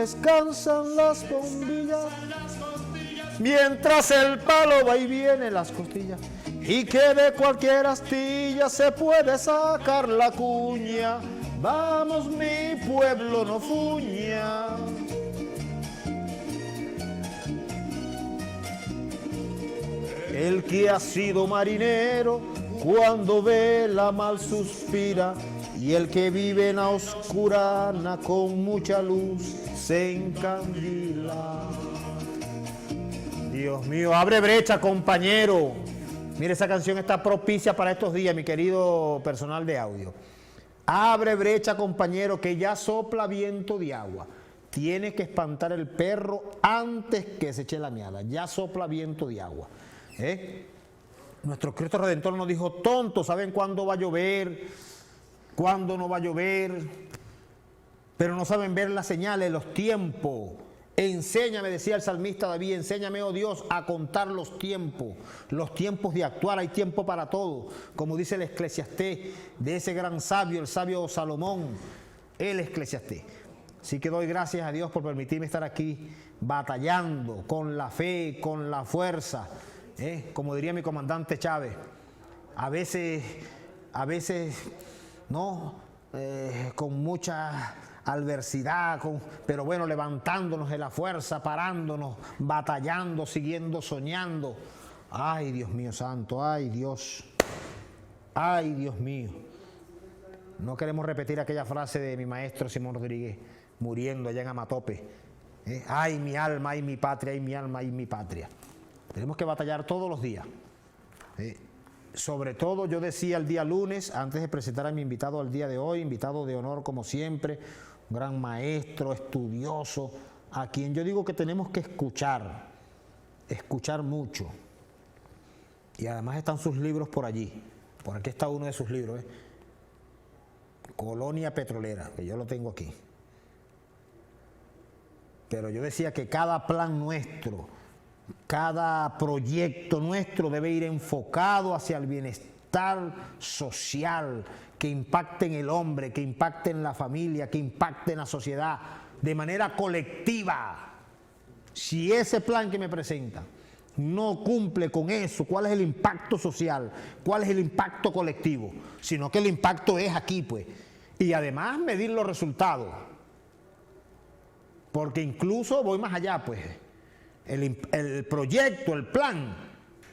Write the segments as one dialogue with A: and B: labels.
A: descansan las bombillas, mientras el palo va y viene las costillas, y que de cualquier astilla se puede sacar la cuña. Vamos, mi pueblo, no fuña. El que ha sido marinero, cuando vela mal suspira, y el que vive en la oscurana con mucha luz se encandila. Dios mío, abre brecha, compañero. Mire, esa canción está propicia para estos días, mi querido personal de audio. Abre brecha, compañero, que ya sopla viento de agua. Tiene que espantar el perro antes que se eche la miada. Ya sopla viento de agua. Nuestro Cristo Redentor nos dijo: tontos, ¿saben cuándo va a llover? ¿Cuándo no va a llover? Pero no saben ver las señales, los tiempos. Enséñame, decía el salmista David, enséñame, oh Dios, a contar los tiempos de actuar. Hay tiempo para todo, como dice el Eclesiastés, de ese gran sabio, el sabio Salomón, el Eclesiastés. Así que doy gracias a Dios por permitirme estar aquí batallando con la fe, con la fuerza, como diría mi comandante Chávez, a veces, no, con mucha adversidad, pero bueno, levantándonos de la fuerza, parándonos, batallando, siguiendo soñando. Ay, Dios mío santo, ay Dios mío. No queremos repetir aquella frase de mi maestro Simón Rodríguez, muriendo allá en Amatope. Ay, mi alma, ay, mi patria, ay, mi alma, ay, mi patria. Tenemos que batallar todos los días. Sobre todo, yo decía el día lunes, antes de presentar a mi invitado al día de hoy, invitado de honor como siempre, un gran maestro, estudioso, a quien yo digo que tenemos que escuchar mucho. Y además están sus libros por allí. Por aquí está uno de sus libros, Colonia Petrolera, que yo lo tengo aquí. Pero yo decía que cada plan nuestro, cada proyecto nuestro debe ir enfocado hacia el bienestar social, que impacte en el hombre, que impacte en la familia, que impacte en la sociedad, de manera colectiva. Si ese plan que me presenta no cumple con eso, ¿cuál es el impacto social? ¿Cuál es el impacto colectivo? Sino que el impacto es aquí, pues. Y además medir los resultados. Porque incluso voy más allá, pues. El proyecto, el plan,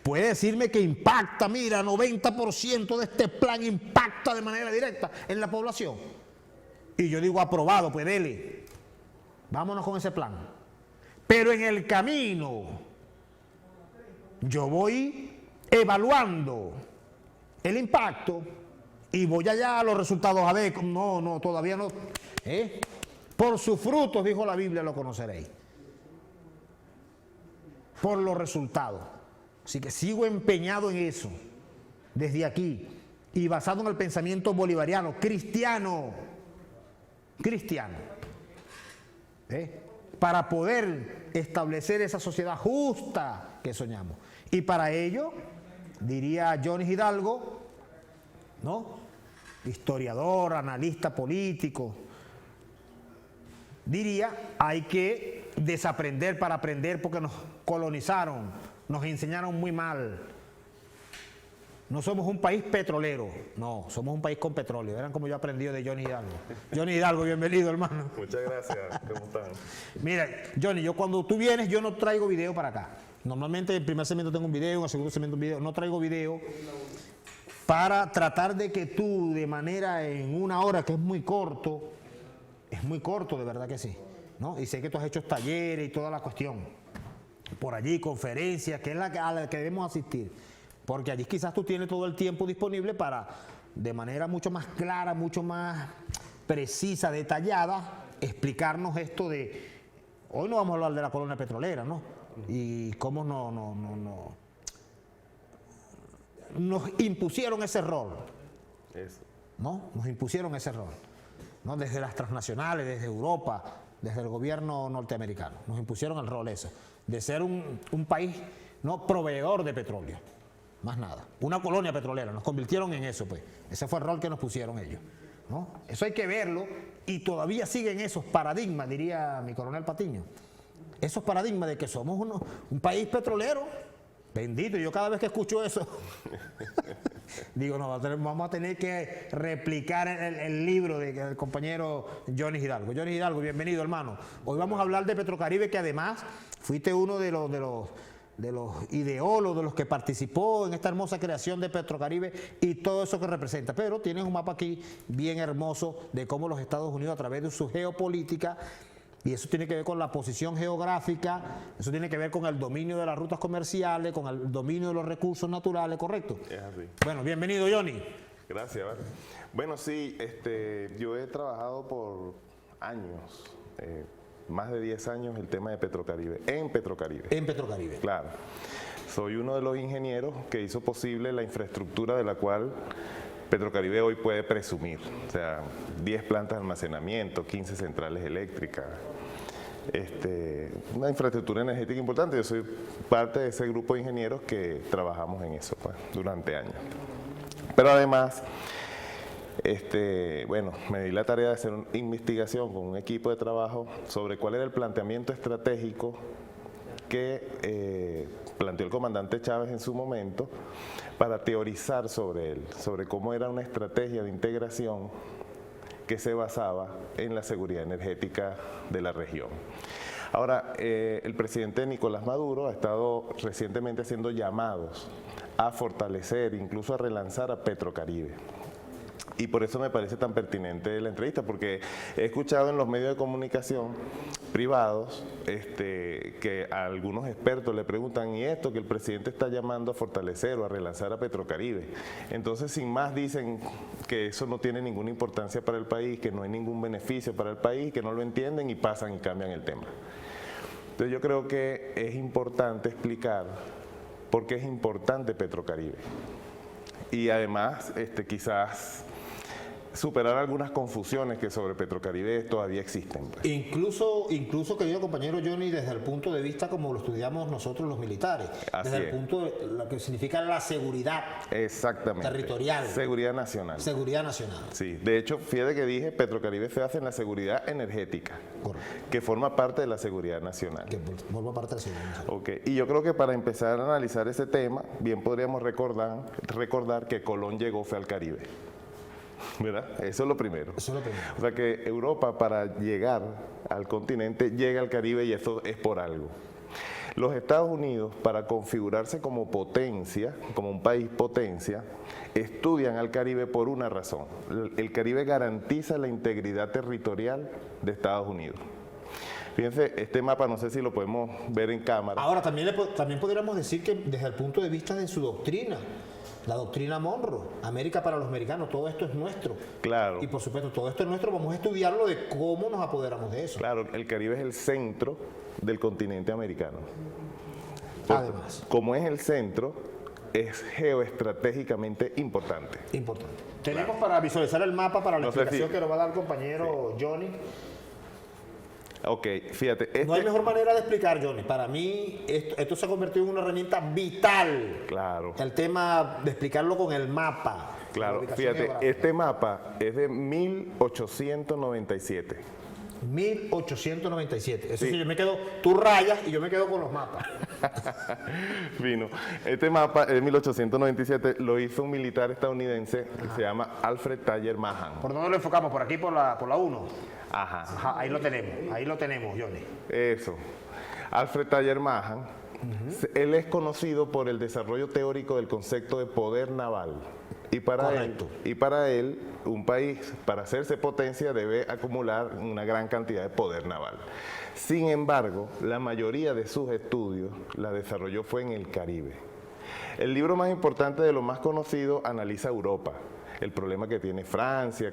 A: puede decirme que impacta, mira, 90% de este plan impacta de manera directa en la población. Y yo digo, aprobado, pues dele. Vámonos con ese plan. Pero en el camino, yo voy evaluando el impacto y voy allá a los resultados a ver. No, todavía no. Por sus frutos, dijo la Biblia, lo conoceréis. Por los resultados. Así que sigo empeñado en eso, desde aquí, y basado en el pensamiento bolivariano, cristiano, para poder establecer esa sociedad justa que soñamos. Y para ello, diría Johnny Hidalgo, ¿no?, historiador, analista político, diría, hay que desaprender para aprender, porque nos colonizaron, nos enseñaron muy mal. No somos un país petrolero, no, somos un país con petróleo. Eran como yo aprendí de Johnny Hidalgo. Johnny Hidalgo, bienvenido, hermano.
B: Muchas gracias, ¿cómo están?
A: Mira, Johnny, yo cuando tú vienes, yo no traigo video para acá. Normalmente en el primer segmento tengo un video, en el segundo segmento un video. No traigo video para tratar de que tú, de manera en una hora, que es muy corto, de verdad que sí, ¿no? Y sé que tú has hecho talleres y toda la cuestión. Por allí, conferencias, que es a la que debemos asistir. Porque allí quizás tú tienes todo el tiempo disponible para, de manera mucho más clara, mucho más precisa, detallada, explicarnos esto de... Hoy no vamos a hablar de la colonia petrolera, ¿no? Y cómo nos impusieron ese rol.
B: Eso.
A: ¿No? Nos impusieron ese rol, ¿no? Desde las transnacionales, desde Europa, desde el gobierno norteamericano. Nos impusieron el rol ese, de ser un país, ¿no?, proveedor de petróleo. Más nada. Una colonia petrolera. Nos convirtieron en eso, pues. Ese fue el rol que nos pusieron ellos. ¿no? Eso hay que verlo y todavía siguen esos paradigmas, diría mi coronel Patiño. Esos paradigmas de que somos un país petrolero. Bendito, yo cada vez que escucho eso, digo, no, vamos a tener que replicar el libro del compañero Johnny Hidalgo. Johnny Hidalgo, bienvenido, hermano. Hoy vamos a hablar de Petrocaribe, que además fuiste uno de los ideólogos, de los que participó en esta hermosa creación de Petrocaribe y todo eso que representa. Pero tienes un mapa aquí bien hermoso de cómo los Estados Unidos, a través de su geopolítica, y eso tiene que ver con la posición geográfica, eso tiene que ver con el dominio de las rutas comerciales, con el dominio de los recursos naturales, ¿correcto?
B: Es así.
A: Bueno, bienvenido, Johnny.
B: Gracias, vale. Bueno, sí, yo he trabajado por años, más de 10 años, el tema de Petrocaribe, en Petrocaribe.
A: En Petrocaribe.
B: Claro. Soy uno de los ingenieros que hizo posible la infraestructura de la cual Petrocaribe hoy puede presumir. O sea, 10 plantas de almacenamiento, 15 centrales eléctricas, una infraestructura energética importante. Yo soy parte de ese grupo de ingenieros que trabajamos en eso pues, durante años. Pero además, bueno, me di la tarea de hacer una investigación con un equipo de trabajo sobre cuál era el planteamiento estratégico que planteó el comandante Chávez en su momento para teorizar sobre él, sobre cómo era una estrategia de integración que se basaba en la seguridad energética de la región. Ahora, el presidente Nicolás Maduro ha estado recientemente haciendo llamados a fortalecer, incluso a relanzar a Petrocaribe. Y por eso me parece tan pertinente la entrevista, porque he escuchado en los medios de comunicación privados que a algunos expertos le preguntan, ¿y esto que el presidente está llamando a fortalecer o a relanzar a Petrocaribe? Entonces, sin más, dicen que eso no tiene ninguna importancia para el país, que no hay ningún beneficio para el país, que no lo entienden y pasan y cambian el tema. Entonces, yo creo que es importante explicar por qué es importante Petrocaribe. Y además, quizás superar algunas confusiones que sobre Petrocaribe todavía existen. Pues.
A: Incluso, querido compañero Johnny, desde el punto de vista como lo estudiamos nosotros los militares,
B: Así
A: desde
B: es.
A: el punto de lo que significa la seguridad territorial.
B: Seguridad nacional.
A: Seguridad nacional.
B: Sí, de hecho, fíjate que dije, Petrocaribe se basa en la seguridad energética,
A: Correcto.
B: que forma parte de la seguridad nacional.
A: Que forma parte de la seguridad nacional.
B: Okay. Y yo creo que para empezar a analizar ese tema, bien podríamos recordar que Colón llegó fue al Caribe. ¿Verdad? Eso es lo primero.
A: Eso es lo primero.
B: O sea que Europa, para llegar al continente, llega al Caribe y eso es por algo. Los Estados Unidos, para configurarse como potencia, como un país potencia, estudian al Caribe por una razón. El Caribe garantiza la integridad territorial de Estados Unidos. Fíjense, este mapa no sé si lo podemos ver en cámara.
A: Ahora, también podríamos decir que desde el punto de vista de su doctrina, la doctrina Monroe, América para los americanos, todo esto es nuestro.
B: Claro.
A: Y por supuesto, todo esto es nuestro, vamos a estudiarlo de cómo nos apoderamos de eso.
B: Claro, el Caribe es el centro del continente americano.
A: Además.
B: Como es el centro, es geoestratégicamente importante.
A: Importante. Tenemos para visualizar el mapa para la
B: No sé
A: explicación
B: si-
A: que nos va a dar el compañero Johnny.
B: Ok, fíjate.
A: No hay mejor manera de explicar, Johnny. Para mí, esto se ha convertido en una herramienta vital.
B: Claro,
A: El tema de explicarlo con el mapa.
B: claro.
A: la ubicación
B: Fíjate,
A: geográfica.
B: este mapa es de 1897.
A: 1897. Eso
B: Sí.
A: sí, tú rayas y yo me quedo con los mapas.
B: Vino. Este mapa es de 1897, lo hizo un militar estadounidense que se llama Alfred Thayer Mahan.
A: ¿Por dónde lo enfocamos? Por aquí, por la 1.
B: Ajá.
A: Ajá, ahí lo tenemos, Johnny.
B: Eso. Alfred Thayer Mahan, él es conocido por el desarrollo teórico del concepto de poder naval. Y
A: Correcto.
B: para él, un país, para hacerse potencia, debe acumular una gran cantidad de poder naval. Sin embargo, la mayoría de sus estudios la desarrolló fue en el Caribe. El libro más importante de los más conocidos analiza Europa, el problema que tiene Francia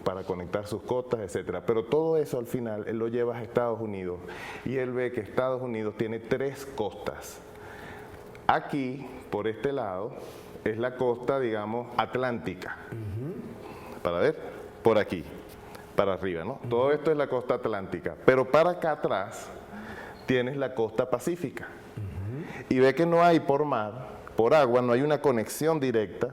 B: para conectar sus costas, etcétera. Pero todo eso al final él lo lleva a Estados Unidos y él ve que Estados Unidos tiene 3 costas. Aquí, por este lado, es la costa, digamos, atlántica. Para ver, por aquí, para arriba, ¿no? Todo esto es la costa atlántica. Pero para acá atrás tienes la costa pacífica. Y ve que no hay por mar, por agua, no hay una conexión directa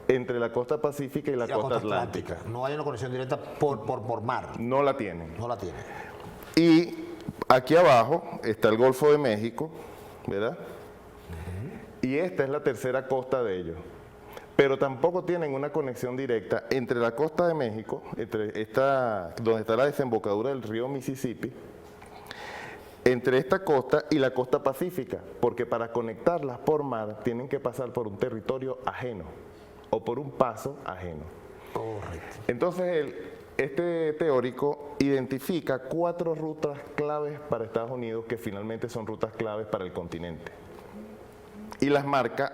B: entre la costa pacífica y la costa atlántica.
A: No hay una conexión directa por mar.
B: No la tienen.
A: No la tiene.
B: Y aquí abajo está el Golfo de México, ¿verdad? Y esta es la tercera costa de ellos. Pero tampoco tienen una conexión directa entre la costa de México, entre donde está la desembocadura del río Mississippi, entre esta costa y la costa pacífica, porque para conectarlas por mar tienen que pasar por un territorio ajeno o por un paso ajeno.
A: Correcto.
B: Entonces, este teórico identifica 4 rutas claves para Estados Unidos que finalmente son rutas claves para el continente y las marca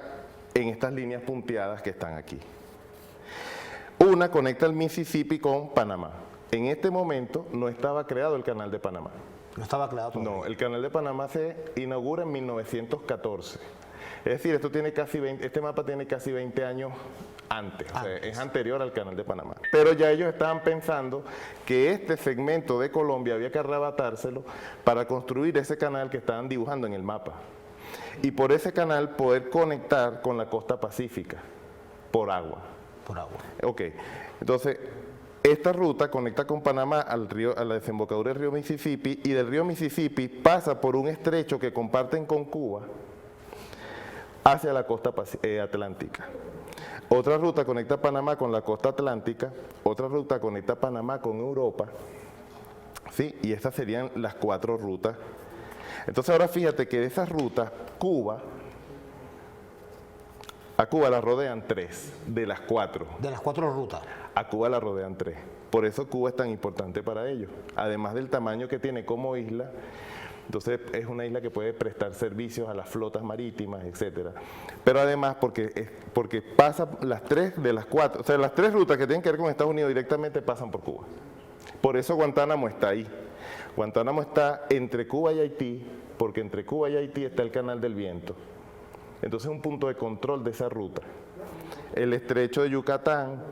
B: en estas líneas punteadas que están aquí. Una conecta el Mississippi con Panamá. En este momento no estaba creado el Canal de Panamá.
A: No estaba creado todavía.
B: No, el Canal de Panamá se inaugura en 1914. Es decir, este mapa tiene casi 20 años antes, o sea, es anterior al Canal de Panamá. Pero ya ellos estaban pensando que este segmento de Colombia había que arrebatárselo para construir ese canal que estaban dibujando en el mapa. Y por ese canal poder conectar con la costa pacífica, por agua.
A: Por agua.
B: Ok, entonces esta ruta conecta con Panamá a la desembocadura del río Mississippi, y del río Mississippi pasa por un estrecho que comparten con Cuba hacia la costa atlántica. Otra ruta conecta Panamá con la costa atlántica, otra ruta conecta Panamá con Europa, ¿sí? Y estas serían las 4 rutas. Entonces ahora fíjate que de esas rutas, a Cuba la rodean 3 de las 4.
A: De las 4 rutas.
B: A Cuba la rodean 3. Por eso Cuba es tan importante para ellos. Además del tamaño que tiene como isla, entonces es una isla que puede prestar servicios a las flotas marítimas, etcétera. Pero además porque pasa las 3 de las 4, o sea, las 3 rutas que tienen que ver con Estados Unidos directamente pasan por Cuba. Por eso Guantánamo está ahí. Guantánamo está entre Cuba y Haití, porque entre Cuba y Haití está el Canal del Viento. Entonces es un punto de control de esa ruta. El estrecho de Yucatán,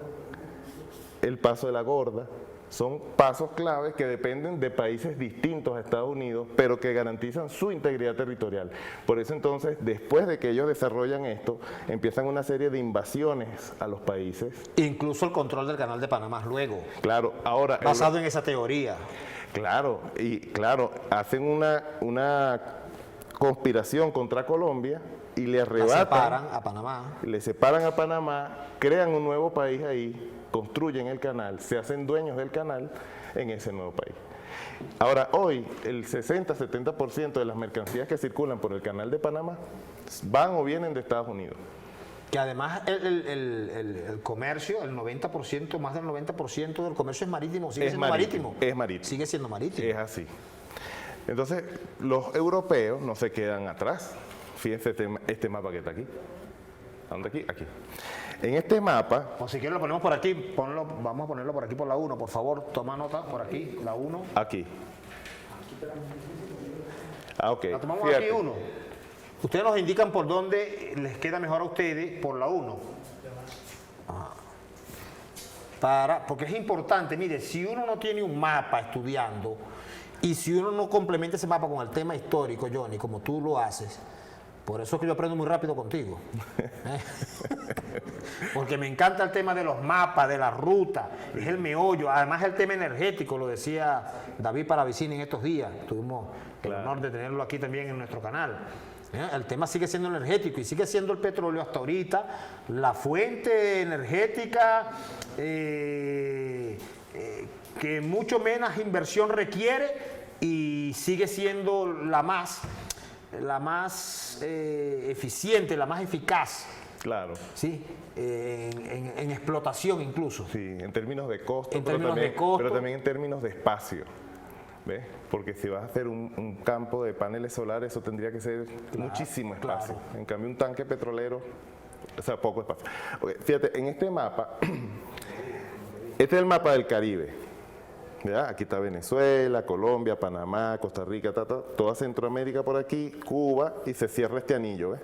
B: el paso de la Gorda, son pasos claves que dependen de países distintos a Estados Unidos, pero que garantizan su integridad territorial. Por eso entonces, después de que ellos desarrollan esto, empiezan una serie de invasiones a los países.
A: Incluso el control del Canal de Panamá luego.
B: Claro, ahora...
A: Basado en esa teoría.
B: Claro, hacen una conspiración contra Colombia y le arrebatan,
A: separan a Panamá.
B: le separan a Panamá, crean un nuevo país ahí, construyen el canal, se hacen dueños del canal en ese nuevo país. Ahora, hoy el 60-70% de las mercancías que circulan por el canal de Panamá van o vienen de Estados Unidos.
A: Que además el comercio, el 90%, más del 90% del comercio es marítimo, sigue siendo marítimo.
B: Es marítimo.
A: Sigue siendo marítimo.
B: Es así. Entonces, los europeos no se quedan atrás. Fíjense este mapa que está aquí. ¿A dónde aquí? Aquí. En este mapa...
A: O si quieres lo ponemos por aquí, vamos a ponerlo por aquí por la 1, por favor, toma nota por aquí, la 1.
B: Aquí. Ok.
A: La tomamos
B: Fíjate.
A: aquí 1. Ustedes nos indican por dónde les queda mejor a ustedes, por la 1. Porque es importante, mire, si uno no tiene un mapa estudiando y si uno no complementa ese mapa con el tema histórico, Johnny, como tú lo haces, por eso es que yo aprendo muy rápido contigo. Porque me encanta el tema de los mapas, de la ruta, es el meollo. Además el tema energético, lo decía David Paravicini en estos días. Tuvimos el honor de tenerlo aquí también en nuestro canal. El tema sigue siendo energético y sigue siendo el petróleo hasta ahorita la fuente energética que mucho menos inversión requiere y sigue siendo la más eficiente, la más eficaz.
B: Claro.
A: Sí, en explotación incluso.
B: Sí, en términos de costo,
A: En términos de costo.
B: pero también en términos de espacio. ¿Ves? Porque si vas a hacer un campo de paneles solares, eso tendría que ser muchísimo espacio.
A: Claro.
B: En cambio, un tanque petrolero, o sea, poco espacio. Okay, fíjate, en este mapa, este es el mapa del Caribe. ¿Ya? Aquí está Venezuela, Colombia, Panamá, Costa Rica, toda Centroamérica por aquí, Cuba, y se cierra este anillo. ¿Ves?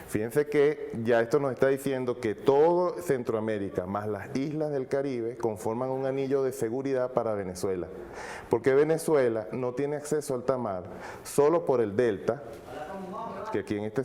B: Fíjense que ya esto nos está diciendo que todo Centroamérica más las islas del Caribe conforman un anillo de seguridad para Venezuela, porque Venezuela no tiene acceso al alta mar solo por el delta que aquí en este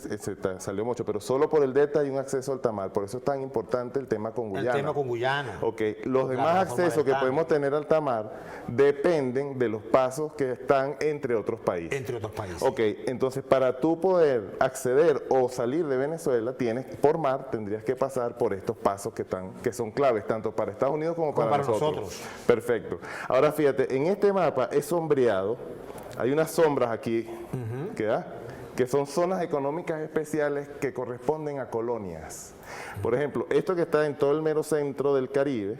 B: salió mucho, pero solo por el Delta hay un acceso a alta mar. Por eso es tan importante el tema con Guyana.
A: El tema con Guyana.
B: Ok, los demás accesos que podemos tener a alta mar dependen de los pasos que están entre otros países.
A: Entre otros países.
B: Ok, entonces para tú poder acceder o salir de Venezuela, por mar tendrías que pasar por estos pasos que son claves, tanto para Estados Unidos como para nosotros. Perfecto. Ahora fíjate, en este mapa es sombreado, hay unas sombras aquí, que son zonas económicas especiales que corresponden a colonias. Por ejemplo, esto que está en todo el mero centro del Caribe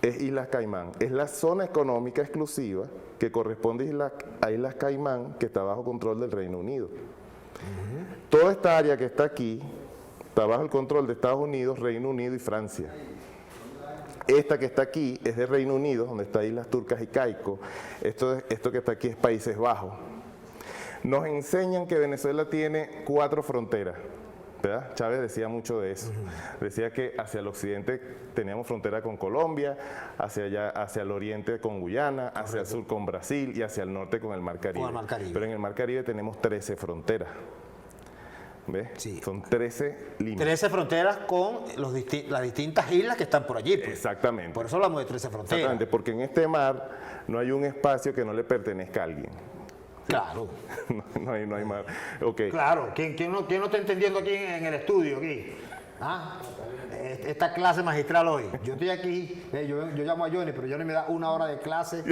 B: es Islas Caimán. Es la zona económica exclusiva que corresponde a Islas Caimán, que está bajo control del Reino Unido. Toda esta área que está aquí está bajo el control de Estados Unidos, Reino Unido y Francia. Esta que está aquí es de Reino Unido, donde está Islas Turcas y Caicos. Esto que está aquí es Países Bajos. Nos enseñan que Venezuela tiene 4 fronteras, ¿verdad? Chávez decía mucho de eso. Decía que hacia el occidente teníamos frontera con Colombia, hacia el oriente con Guyana, hacia el sur con Brasil y hacia el norte con el Mar Caribe. Pero en el Mar Caribe tenemos 13 fronteras. ¿Ves? Sí. Son 13 límites.
A: 13 fronteras con las distintas islas que están por allí. Pues.
B: Exactamente.
A: Por eso hablamos de 13 fronteras.
B: Exactamente, porque en este mar no hay un espacio que no le pertenezca a alguien.
A: Claro.
B: No hay mar. Okay.
A: Claro. ¿Quién no está entendiendo aquí en el estudio? Aquí? ¿Ah? Esta clase magistral hoy. Yo estoy aquí, yo llamo a Johnny, pero Johnny me da 1 hora de clase.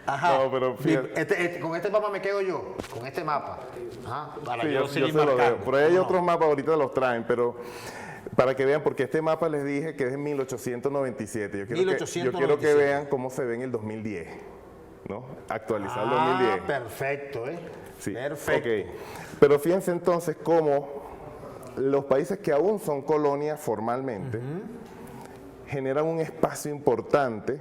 A: Ajá.
B: No, pero fíjate.
A: Con este mapa me quedo yo, con este mapa. Ajá. Para
B: sí, yo
A: seguir
B: se lo
A: marcando.
B: veo. Por ahí hay otros mapas, ahorita los traen, pero para que vean, porque este mapa les dije que es de 1897. Yo quiero que vean cómo se ve en el 2010, ¿no? Actualizado el 2010.
A: Perfecto,
B: Sí.
A: Perfecto.
B: Okay. Pero fíjense entonces cómo los países que aún son colonias formalmente generan un espacio importante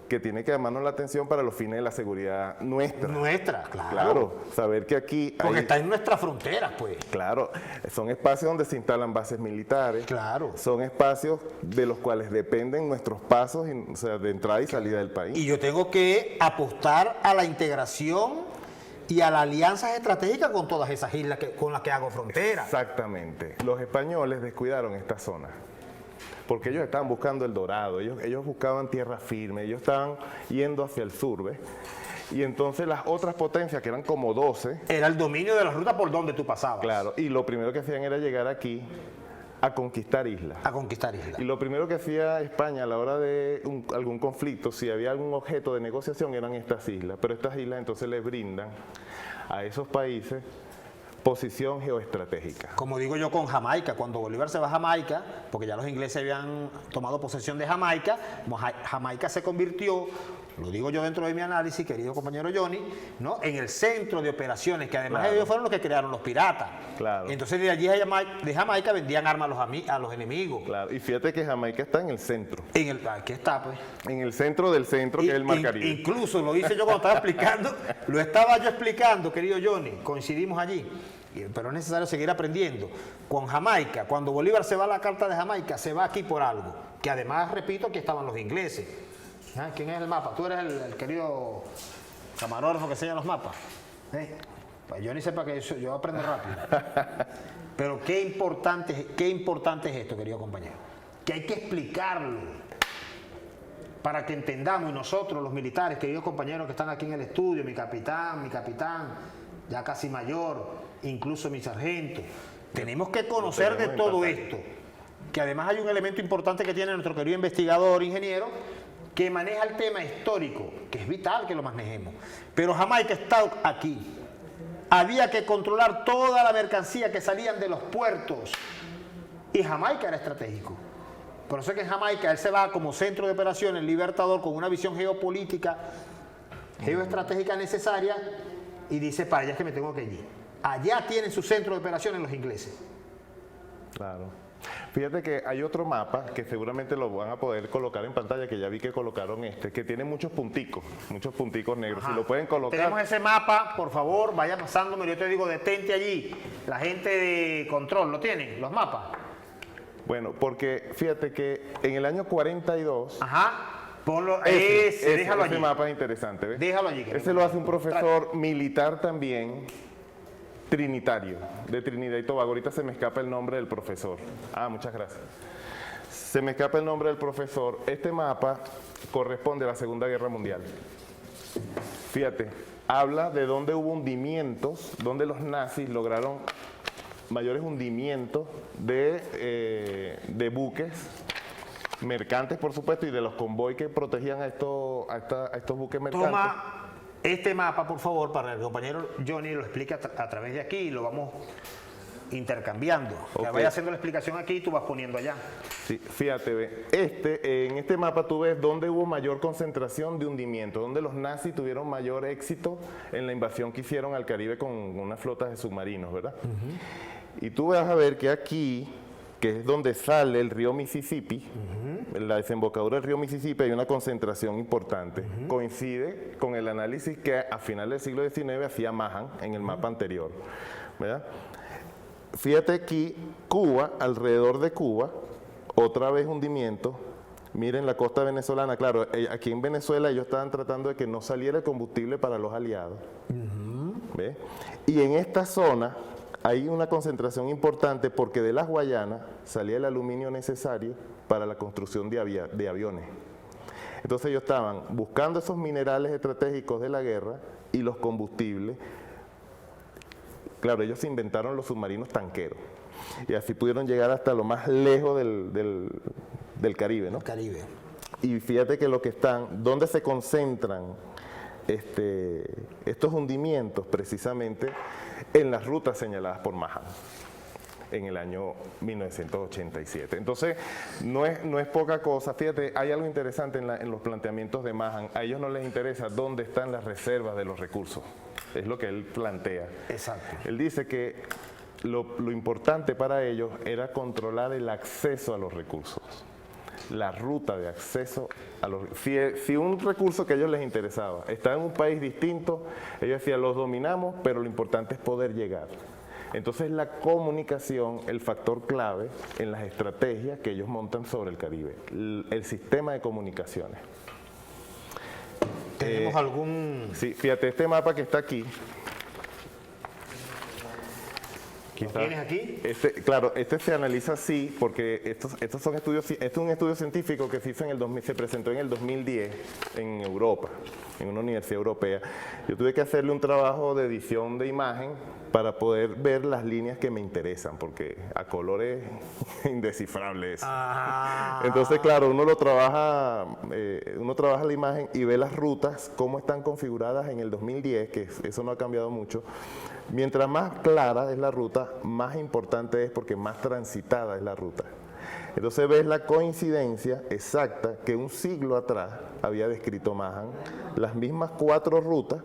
B: que tiene que llamarnos la atención para los fines de la seguridad nuestra.
A: Nuestra, claro.
B: Claro, saber que aquí...
A: Porque está en nuestras fronteras, pues.
B: Claro, son espacios donde se instalan bases militares.
A: Claro.
B: Son espacios de los cuales dependen nuestros pasos, o sea, de entrada y salida del país.
A: Y yo tengo que apostar a la integración y a las alianzas estratégicas con todas esas islas con las que hago frontera.
B: Exactamente. Los españoles descuidaron esta zona, porque ellos estaban buscando el dorado, ellos buscaban tierra firme, ellos estaban yendo hacia el sur, ¿ves? Y entonces las otras potencias, que eran como 12...
A: Era el dominio de la ruta por donde tú pasabas.
B: Claro, y lo primero que hacían era llegar aquí a conquistar islas.
A: A conquistar islas.
B: Y lo primero que hacía España a la hora de algún conflicto, si había algún objeto de negociación, eran estas islas. Pero estas islas entonces les brindan a esos países posición geoestratégica.
A: Como digo yo con Jamaica, cuando Bolívar se va a Jamaica, porque ya los ingleses habían tomado posesión de Jamaica, Jamaica se convirtió, lo digo yo dentro de mi análisis, querido compañero Johnny, ¿no?, en el centro de operaciones, que además ellos fueron los que crearon los piratas.
B: Claro.
A: Entonces de allí de Jamaica vendían armas a los enemigos.
B: Claro, y fíjate que Jamaica está en el centro.
A: Aquí está, pues.
B: En el centro del centro, que es el Mar Caribe.
A: Incluso lo hice yo cuando estaba explicando, lo estaba yo explicando, querido Johnny, coincidimos allí. Pero es necesario seguir aprendiendo. Con Jamaica, cuando Bolívar se va a la carta de Jamaica, se va aquí por algo. Que además, repito, aquí estaban los ingleses. ¿Quién es el mapa? Tú eres el querido camarógrafo que enseña los mapas. Pues yo ni sepa que yo aprendo rápido. Pero qué importante es esto, querido compañero. Que hay que explicarlo para que entendamos, y nosotros, los militares, queridos compañeros que están aquí en el estudio, mi capitán, ya casi mayor, incluso mi sargento, tenemos que conocer de todo esto. Que además hay un elemento importante que tiene nuestro querido investigador, ingeniero, que maneja el tema histórico, que es vital que lo manejemos. Pero Jamaica está aquí. Había que controlar toda la mercancía que salían de los puertos. Y Jamaica era estratégico. Por eso es que en Jamaica él se va como centro de operaciones, libertador, con una visión geopolítica, geoestratégica necesaria, y dice, para allá es que me tengo que ir. Allá tienen su centro de operaciones los ingleses.
B: Claro. Fíjate que hay otro mapa que seguramente lo van a poder colocar en pantalla, que ya vi que colocaron que tiene muchos punticos negros.
A: Ajá.
B: Si lo pueden colocar.
A: Tenemos ese mapa, por favor, vaya pasándome, yo te digo, detente allí. La gente de control, ¿lo tienen? ¿Los mapas?
B: Bueno, porque fíjate que en el año 42...
A: Ajá, ponlo,
B: déjalo
A: allí.
B: Ese mapa es interesante, ¿ves?
A: Déjalo allí.
B: Ese lo hace un profesor militar también, trinitario, de Trinidad y Tobago. Ahorita se me escapa el nombre del profesor. Muchas gracias. Se me escapa el nombre del profesor. Este mapa corresponde a la Segunda Guerra Mundial. Fíjate, habla de dónde hubo hundimientos, donde los nazis lograron mayores hundimientos de buques mercantes, por supuesto, y de los convoys que protegían a estos buques mercantes.
A: Toma este mapa, por favor, para el compañero Johnny lo explique a través de aquí y lo vamos intercambiando. Que
B: Ok.
A: vaya haciendo la explicación aquí y tú vas poniendo allá.
B: Sí, fíjate, ve, en este mapa tú ves dónde hubo mayor concentración de hundimiento, donde los nazis tuvieron mayor éxito en la invasión que hicieron al Caribe con unas flotas de submarinos, ¿verdad? Y tú vas a ver que aquí, que es donde sale el río Mississippi, la desembocadura del río Mississippi, hay una concentración importante. Coincide con el análisis que a finales del siglo XIX hacía Mahan en el mapa anterior, ¿verdad? Fíjate aquí, Cuba, alrededor de Cuba, otra vez hundimiento. Miren la costa venezolana, claro, aquí en Venezuela ellos estaban tratando de que no saliera el combustible para los aliados. ¿Ve? Y en esta zona hay una concentración importante porque de las Guayanas salía el aluminio necesario para la construcción de aviones. Entonces ellos estaban buscando esos minerales estratégicos de la guerra y los combustibles. Claro, ellos inventaron los submarinos tanqueros y así pudieron llegar hasta lo más lejos del Caribe, ¿no?
A: Caribe.
B: Y fíjate que lo que están, ¿dónde se concentran estos hundimientos? Precisamente en las rutas señaladas por Mahan en el año 1987. Entonces, no es poca cosa. Fíjate, hay algo interesante en los planteamientos de Mahan. A ellos no les interesa dónde están las reservas de los recursos. Es lo que él plantea.
A: Exacto.
B: Él dice que lo importante para ellos era controlar el acceso a los recursos, la ruta de acceso a los... Si un recurso que a ellos les interesaba está en un país distinto, ellos decían, los dominamos, pero lo importante es poder llegar. Entonces la comunicación, el factor clave en las estrategias que ellos montan sobre el Caribe, el sistema de comunicaciones.
A: ¿Tenemos algún...?
B: Sí, fíjate, este mapa que está aquí.
A: ¿Lo tienes aquí?
B: Claro, este se analiza así porque estos son estudios, este es un estudio científico que se hizo se presentó en el 2010 en Europa, en una universidad europea. Yo tuve que hacerle un trabajo de edición de imagen para poder ver las líneas que me interesan, porque a color es indescifrable eso. Entonces, claro, uno trabaja la imagen y ve las rutas, cómo están configuradas en el 2010, que eso no ha cambiado mucho. Mientras más clara es la ruta, más importante es porque más transitada es la ruta. Entonces ves la coincidencia exacta que un siglo atrás había descrito Mahan, las mismas 4 rutas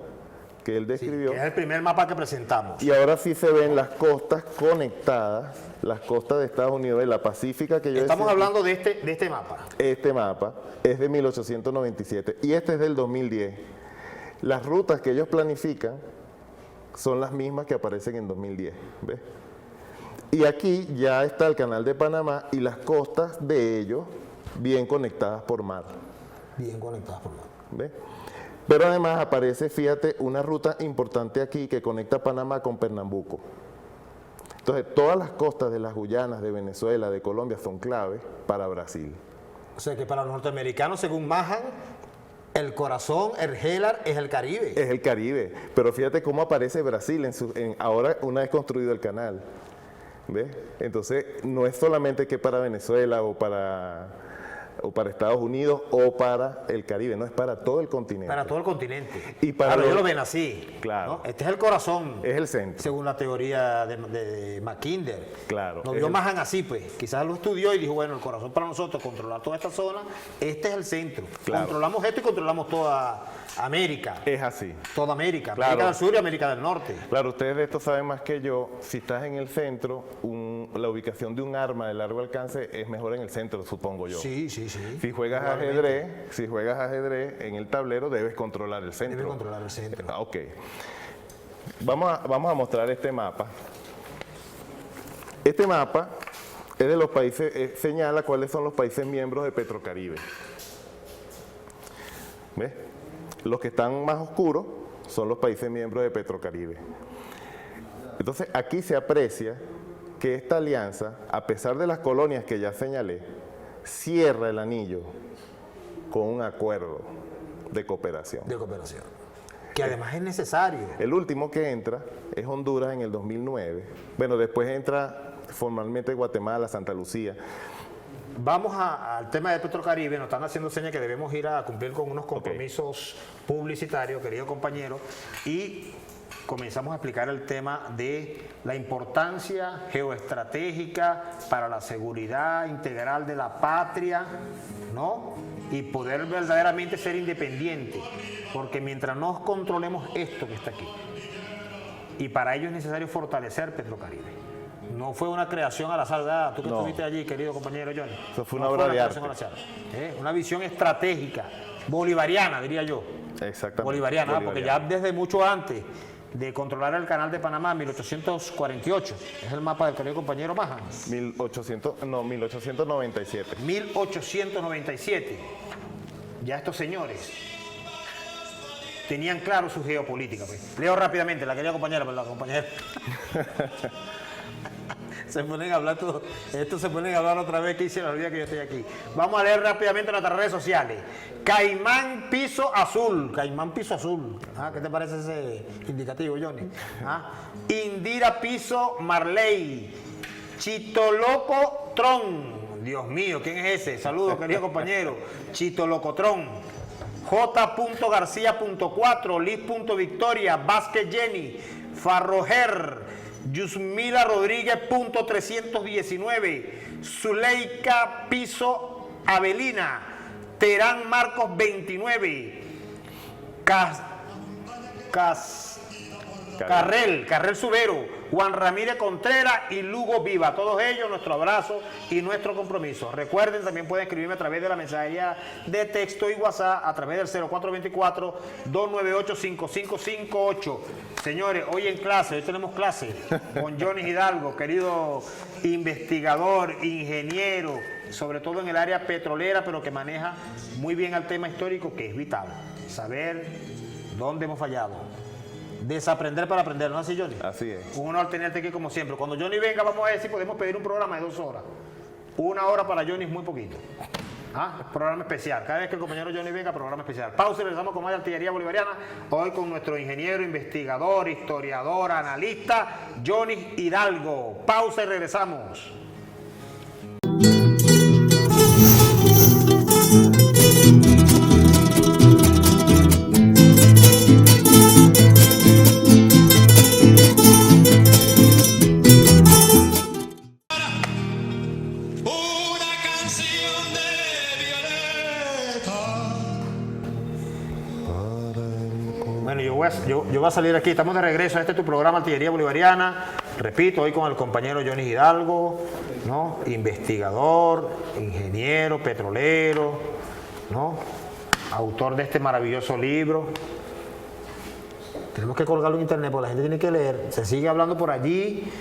B: que él describió.
A: Sí, que es el primer mapa que presentamos.
B: Y ahora sí se ven las costas conectadas, las costas de Estados Unidos, de la Pacífica que yo
A: Estamos
B: decía,
A: hablando de este mapa.
B: Este mapa es de 1897 y este es del 2010. Las rutas que ellos planifican son las mismas que aparecen en 2010, ¿ves? Y aquí ya está el canal de Panamá y las costas de ellos bien conectadas por mar.
A: Bien conectadas por mar.
B: ¿Ves? Pero además aparece, fíjate, una ruta importante aquí que conecta Panamá con Pernambuco. Entonces, todas las costas de las Guyanas, de Venezuela, de Colombia son claves para Brasil.
A: O sea que para los norteamericanos, según Mahan, el corazón, el Helar, es el Caribe.
B: Es el Caribe, pero fíjate cómo aparece Brasil ahora una vez construido el canal. ¿Ves? Entonces, no es solamente que para Venezuela o para Estados Unidos o para el Caribe, no, es para todo el continente.
A: Para todo el continente.
B: Y para
A: ellos lo ven así.
B: Claro.
A: ¿no? Este es el corazón.
B: Es el centro.
A: Según la teoría de Mackinder.
B: Claro.
A: Lo vio Mahan así, pues. Quizás lo estudió y dijo, bueno, el corazón para nosotros, controlar toda esta zona, este es el centro.
B: Claro.
A: Controlamos esto y controlamos toda América.
B: Es así.
A: Toda América.
B: Claro.
A: América del Sur y América del Norte.
B: Claro, ustedes de esto saben más que yo. Si estás en el centro, la ubicación de un arma de largo alcance es mejor en el centro, supongo yo.
A: Sí, sí, sí.
B: Si juegas ajedrez en el tablero, debes controlar el centro.
A: Debes controlar el centro.
B: Ok. Vamos a mostrar este mapa. Este mapa es de los países, señala cuáles son los países miembros de Petrocaribe. ¿Ves? Los que están más oscuros son los países miembros de Petrocaribe. Entonces aquí se aprecia que esta alianza, a pesar de las colonias que ya señalé, cierra el anillo con un acuerdo de cooperación.
A: De cooperación. Que además es necesario.
B: El último que entra es Honduras en el 2009. Bueno, después entra formalmente Guatemala, Santa Lucía.
A: Vamos al tema de Petrocaribe. Nos están haciendo señas que debemos ir a cumplir con unos compromisos publicitarios, querido compañero, y comenzamos a explicar el tema de la importancia geoestratégica para la seguridad integral de la patria, ¿no? Y poder verdaderamente ser independiente, porque mientras no controlemos esto que está aquí, y para ello es necesario fortalecer Petrocaribe. No fue una creación al azar, ¿verdad? Tú que estuviste allí, querido compañero Johnny.
B: Eso fue una obra de arte.
A: Una visión estratégica, bolivariana, diría yo.
B: Exactamente.
A: Bolivariana, porque ya desde mucho antes de controlar el canal de Panamá, 1848, es el mapa del querido compañero Maja.
B: 1897.
A: 1897. Ya estos señores tenían claro su geopolítica. Pues. Leo rápidamente, la querida compañera, perdón, compañera. Se ponen a hablar todo, esto se ponen a hablar otra vez que hice la olvida que yo estoy aquí. Vamos a leer rápidamente nuestras redes sociales. Caimán Piso Azul. Caimán Piso Azul. ¿Qué te parece ese indicativo, Johnny? Indira Piso Marley. Chitoloco Tron. Dios mío, ¿quién es ese? Saludos, querido compañero. Chitolocotrón. J.García.4. Liz.Victoria. Vázquez Jenny. Farroger. Yusmila Rodríguez .319, Zuleika Piso Avelina, Terán Marcos 29, Carrel Subero, Juan Ramírez Contreras y Lugo Viva. A todos ellos nuestro abrazo y nuestro compromiso. Recuerden, también pueden escribirme a través de la mensajería de texto y WhatsApp a través del 0424-298-5558. Señores, hoy en clase, hoy tenemos clase con Johnny Hidalgo, querido investigador, ingeniero, sobre todo en el área petrolera, pero que maneja muy bien el tema histórico, que es vital. Saber dónde hemos fallado. Desaprender para aprender, ¿no es así, Johnny?
B: Así es.
A: Un honor tenerte aquí como siempre. Cuando Johnny venga, vamos a ver si podemos pedir un programa de 2 horas. 1 hora para Johnny es muy poquito. Programa especial. Cada vez que el compañero Johnny venga, programa especial. Pausa y regresamos con más de Artillería Bolivariana. Hoy con nuestro ingeniero, investigador, historiador, analista, Johnny Hidalgo. Pausa y regresamos. Yo voy a salir aquí, estamos de regreso, este es tu programa Artillería Bolivariana, repito, hoy con el compañero Johnny Hidalgo, ¿no? Investigador, ingeniero, petrolero, ¿no? Autor de este maravilloso libro. Tenemos que colgarlo en internet porque la gente tiene que leer. Se sigue hablando por allí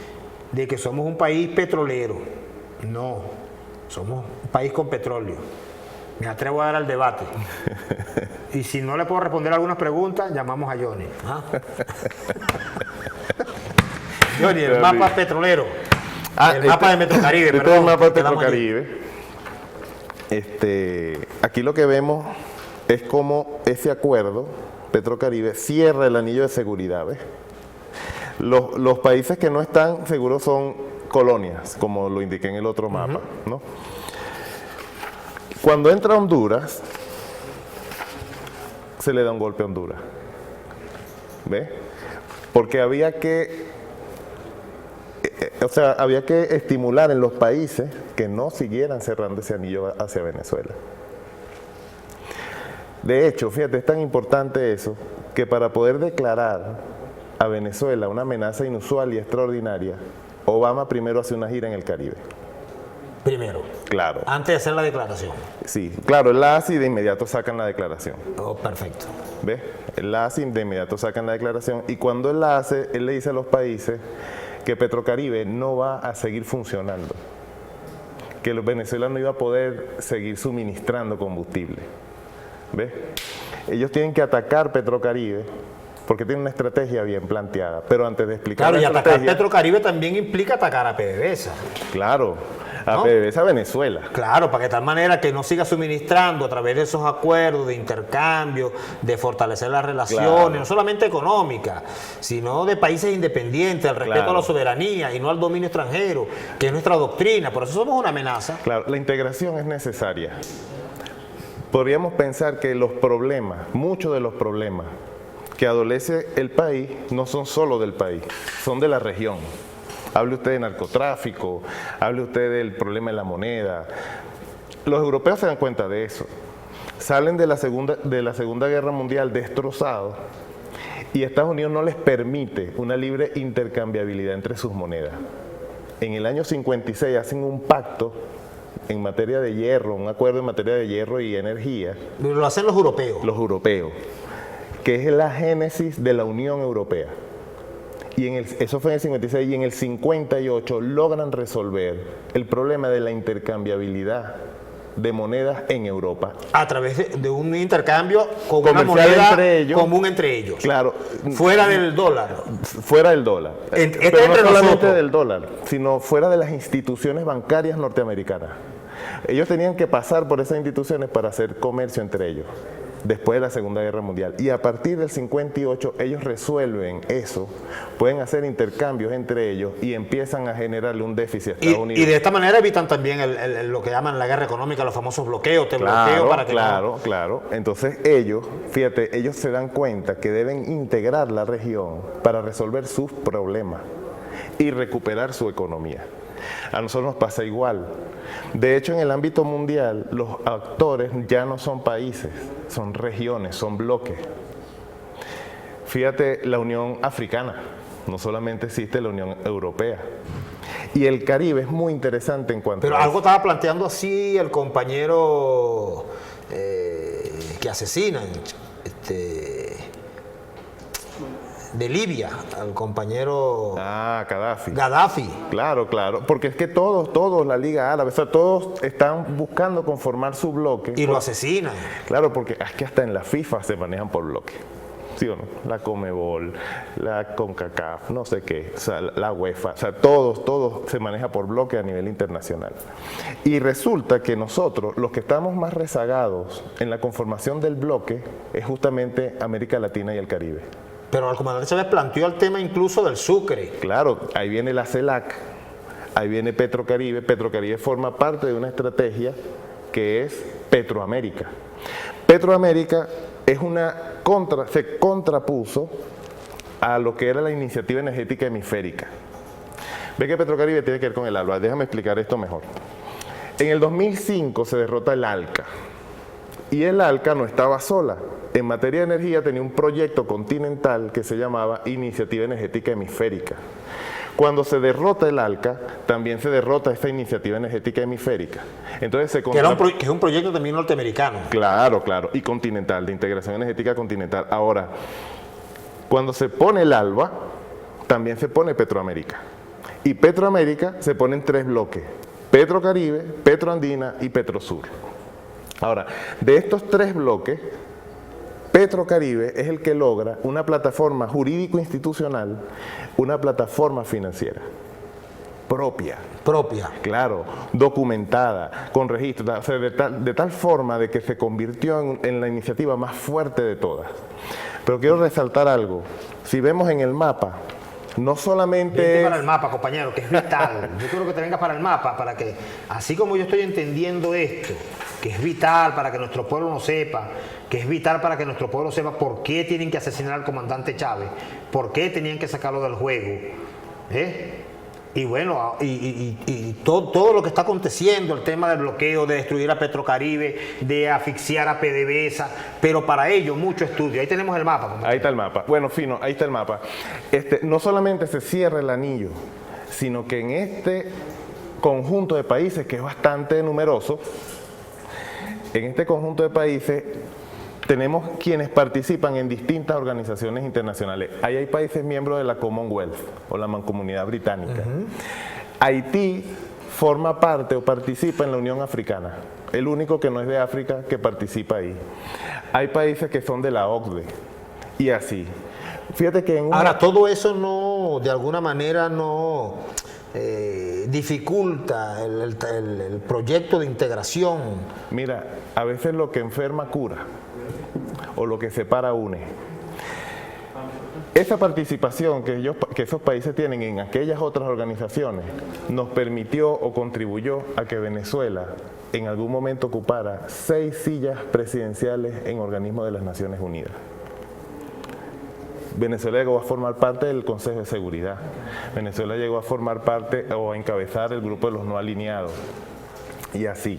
A: de que somos un país petrolero. No, somos un país con petróleo. Me atrevo a dar al debate. Y si no le puedo responder algunas preguntas, llamamos a Johnny. Johnny, el mapa petrolero. El mapa de Petrocaribe, perdón.
B: El mapa de Petrocaribe. Aquí lo que vemos es cómo ese acuerdo, Petrocaribe, cierra el anillo de seguridad. ¿Ves? Los países que no están seguros son colonias, como lo indiqué en el otro mapa, ¿no? Cuando entra Honduras, se le da un golpe a Honduras. ¿Ves? Porque había que estimular en los países que no siguieran cerrando ese anillo hacia Venezuela. De hecho, fíjate, es tan importante eso, que para poder declarar a Venezuela una amenaza inusual y extraordinaria, Obama primero hace una gira en el Caribe.
A: Primero.
B: Claro.
A: Antes de hacer la declaración.
B: Sí, claro, él la hace y de inmediato sacan la declaración.
A: Oh, perfecto.
B: ¿Ves? Él la hace y de inmediato sacan la declaración. Y cuando él la hace, él le dice a los países que Petrocaribe no va a seguir funcionando. Que Venezuela no iba a poder seguir suministrando combustible. ¿Ves? Ellos tienen que atacar Petrocaribe porque tiene una estrategia bien planteada. Pero antes de explicar
A: Claro,
B: la
A: y atacar
B: estrategia,
A: Petrocaribe también implica atacar a PDVSA.
B: claro, a
A: ¿No?
B: PDVSA Venezuela.
A: Claro, para que de tal manera que no siga suministrando a través de esos acuerdos de intercambio, de fortalecer las relaciones,
B: Claro.
A: no solamente económicas, sino de países independientes, al respeto
B: Claro.
A: a la soberanía y no al dominio extranjero, que es nuestra doctrina. Por eso somos una amenaza.
B: Claro, la integración es necesaria. Podríamos pensar que los problemas, muchos de los problemas que adolece el país, no son solo del país, son de la región. Hable usted de narcotráfico, hable usted del problema de la moneda. Los europeos se dan cuenta de eso. Salen de la Segunda Guerra Mundial destrozados y Estados Unidos no les permite una libre intercambiabilidad entre sus monedas. En el año 56 hacen un pacto en materia de hierro, un acuerdo en materia de hierro y energía,
A: Lo hacen los europeos.
B: que es la génesis de la Unión Europea. Y eso fue en el 56 y en el 58 logran resolver el problema de la intercambiabilidad de monedas en Europa.
A: A través de un intercambio con una
B: Comercial
A: moneda
B: entre ellos.
A: común entre ellos.
B: Claro.
A: Fuera del dólar.
B: Fuera del dólar.
A: Está
B: Pero no
A: entre
B: solamente
A: nosotros.
B: del dólar, sino fuera de las instituciones bancarias norteamericanas. Ellos tenían que pasar por esas instituciones para hacer comercio entre ellos, después de la Segunda Guerra Mundial. Y a partir del 58 ellos resuelven eso, pueden hacer intercambios entre ellos y empiezan a generarle un déficit a Estados Unidos.
A: Y de esta manera evitan también lo que llaman la guerra económica, los famosos bloqueos, bloqueo para que
B: Claro. Entonces ellos, fíjate, ellos se dan cuenta que deben integrar la región para resolver sus problemas y recuperar su economía. A nosotros nos pasa igual. De hecho, en el ámbito mundial, los actores ya no son países, son regiones, son bloques. Fíjate, la Unión Africana, no solamente existe la Unión Europea. Y el Caribe es muy interesante en cuanto
A: Pero
B: a
A: algo estaba planteando así el compañero que asesinan de Libia, al compañero
B: Gaddafi.
A: Gaddafi.
B: Claro, porque es que todos, la Liga Árabe, o sea, todos están buscando conformar su bloque.
A: Y lo asesinan.
B: Claro, porque es que hasta en la FIFA se manejan por bloque. ¿Sí o no? La Conmebol, la CONCACAF, no sé qué, o sea, la UEFA, o sea, todo se maneja por bloque a nivel internacional. Y resulta que nosotros, los que estamos más rezagados en la conformación del bloque, es justamente América Latina y el Caribe.
A: Pero el comandante Chávez planteó el tema incluso del Sucre.
B: Claro, ahí viene la CELAC, ahí viene Petrocaribe. Petrocaribe forma parte de una estrategia que es Petroamérica. Petroamérica se contrapuso a lo que era la iniciativa energética hemisférica. Ve que Petrocaribe tiene que ver con el ALBA. Déjame explicar esto mejor. En el 2005 se derrota el ALCA. Y el ALCA no estaba sola. En materia de energía tenía un proyecto continental que se llamaba Iniciativa Energética Hemisférica. Cuando se derrota el ALCA, también se derrota esta Iniciativa Energética Hemisférica. Entonces
A: Que es un proyecto también norteamericano.
B: Claro, y continental, de integración energética continental. Ahora, cuando se pone el ALBA, también se pone Petroamérica. Y Petroamérica se pone en 3 bloques: Petrocaribe, Petroandina y Petrosur. Ahora, de estos 3 bloques, Petrocaribe es el que logra una plataforma jurídico-institucional, una plataforma financiera propia. Claro, documentada, con registro, o sea, de tal forma de que se convirtió en la iniciativa más fuerte de todas. Pero quiero resaltar algo. Si vemos en el mapa, no solamente...
A: Vente para el mapa, compañero, que es vital. Yo quiero que te vengas para el mapa, para que, así como yo estoy entendiendo esto, que es vital para que nuestro pueblo lo sepa, que es vital para que nuestro pueblo sepa por qué tienen que asesinar al comandante Chávez, por qué tenían que sacarlo del juego. Y bueno, y todo lo que está aconteciendo, el tema del bloqueo, de destruir a Petrocaribe, de asfixiar a PDVSA, pero para ello mucho estudio. Ahí tenemos el mapa.
B: Ahí está el mapa. Bueno, fino, ahí está el mapa. No solamente se cierra el anillo, sino que en este conjunto de países, que es bastante numeroso, en este conjunto de países tenemos quienes participan en distintas organizaciones internacionales. Ahí hay países miembros de la Commonwealth o la Mancomunidad Británica. Haití forma parte o participa en la Unión Africana, el único que no es de África que participa ahí. Hay países que son de la OCDE y así. Fíjate que en una...
A: Ahora, todo eso no, de alguna manera no dificulta el proyecto de integración.
B: Mira, a veces lo que enferma cura, o lo que separa une. Esa participación que esos países tienen en aquellas otras organizaciones nos permitió o contribuyó a que Venezuela en algún momento ocupara 6 sillas presidenciales en organismos de las Naciones Unidas. Venezuela llegó a formar parte del Consejo de Seguridad. Venezuela llegó a formar parte o a encabezar el grupo de los no alineados. Y así.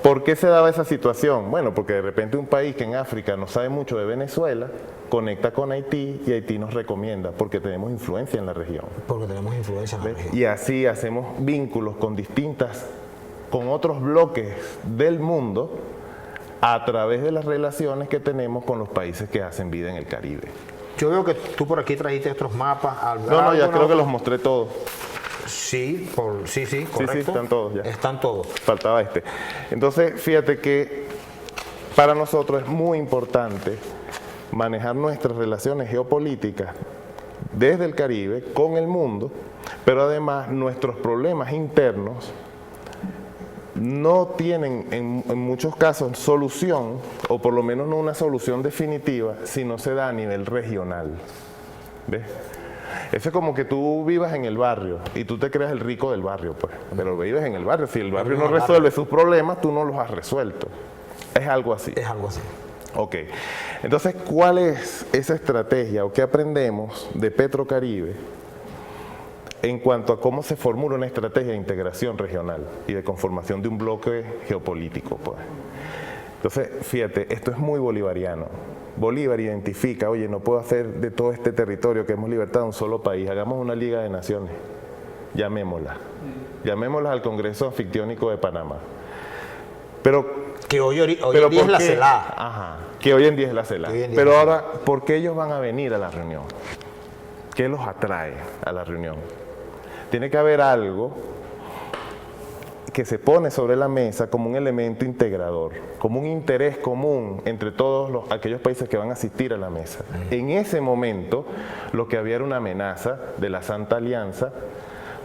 B: ¿Por qué se daba esa situación? Bueno, porque de repente un país que en África no sabe mucho de Venezuela, conecta con Haití y Haití nos recomienda porque tenemos influencia en la región.
A: Porque tenemos influencia en la región.
B: Y así hacemos vínculos con otros bloques del mundo a través de las relaciones que tenemos con los países que hacen vida en el Caribe.
A: Yo veo que tú por aquí trajiste otros mapas.
B: No, ya creo que los mostré todos.
A: Sí, sí, correcto.
B: Sí, están todos ya.
A: Están todos.
B: Faltaba este. Entonces, fíjate que para nosotros es muy importante manejar nuestras relaciones geopolíticas desde el Caribe con el mundo, pero además nuestros problemas internos no tienen en muchos casos solución, o por lo menos no una solución definitiva, si no se da a nivel regional. ¿Ves? Eso es como que tú vivas en el barrio y tú te creas el rico del barrio, pues. Pero vives en el barrio. Si el barrio no resuelve sus problemas, tú no los has resuelto. Es algo así.
A: Es algo así.
B: Ok. Entonces, ¿cuál es esa estrategia o qué aprendemos de Petrocaribe en cuanto a cómo se formula una estrategia de integración regional y de conformación de un bloque geopolítico, pues? Entonces, fíjate, esto es muy bolivariano. Bolívar identifica, oye, no puedo hacer de todo este territorio que hemos libertado un solo país, hagamos una Liga de Naciones, llamémosla al Congreso Anfictiónico de Panamá. Pero
A: que hoy en día es la CELAC.
B: Ajá, que hoy en día es la CELAC. Pero ahora, ¿por qué ellos van a venir a la reunión? ¿Qué los atrae a la reunión? Tiene que haber algo que se pone sobre la mesa como un elemento integrador, como un interés común entre todos aquellos países que van a asistir a la mesa. En ese momento, lo que había era una amenaza de la Santa Alianza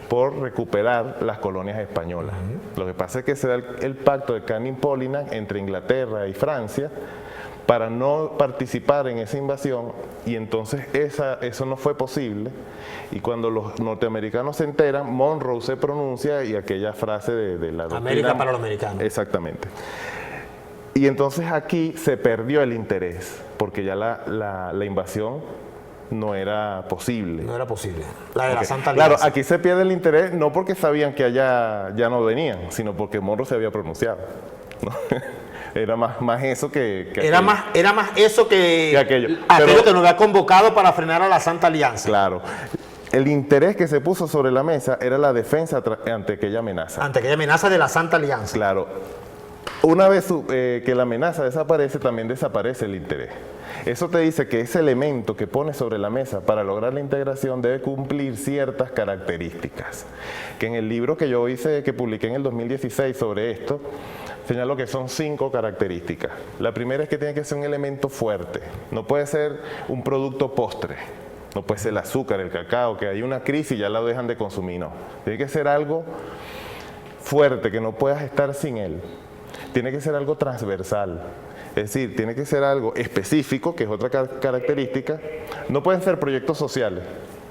B: por recuperar las colonias españolas. Lo que pasa es que se da el pacto de Canning-Polignac entre Inglaterra y Francia para no participar en esa invasión, y entonces eso no fue posible, y cuando los norteamericanos se enteran, Monroe se pronuncia y aquella frase de la doctrina,
A: América para los americanos.
B: Exactamente. Y entonces aquí se perdió el interés, porque ya la invasión no era posible.
A: No era posible. La de la Santa Alianza.
B: Claro, aquí se pierde el interés no porque sabían que allá ya no venían, sino porque Monroe se había pronunciado, ¿no? Era más eso que
A: era más eso que
B: aquello.
A: Aquello que nos había convocado para frenar a la Santa Alianza.
B: Claro. El interés que se puso sobre la mesa era la defensa ante aquella amenaza.
A: Ante aquella amenaza de la Santa Alianza.
B: Claro. Una vez que la amenaza desaparece, también desaparece el interés. Eso te dice que ese elemento que pones sobre la mesa para lograr la integración debe cumplir ciertas características. Que en el libro que yo hice, que publiqué en el 2016 sobre esto, señalo que son 5 características. La primera es que tiene que ser un elemento fuerte. No puede ser un producto postre. No puede ser el azúcar, el cacao, que hay una crisis y ya la dejan de consumir. No. Tiene que ser algo fuerte, que no puedas estar sin él. Tiene que ser algo transversal. Es decir, tiene que ser algo específico, que es otra característica. No pueden ser proyectos sociales.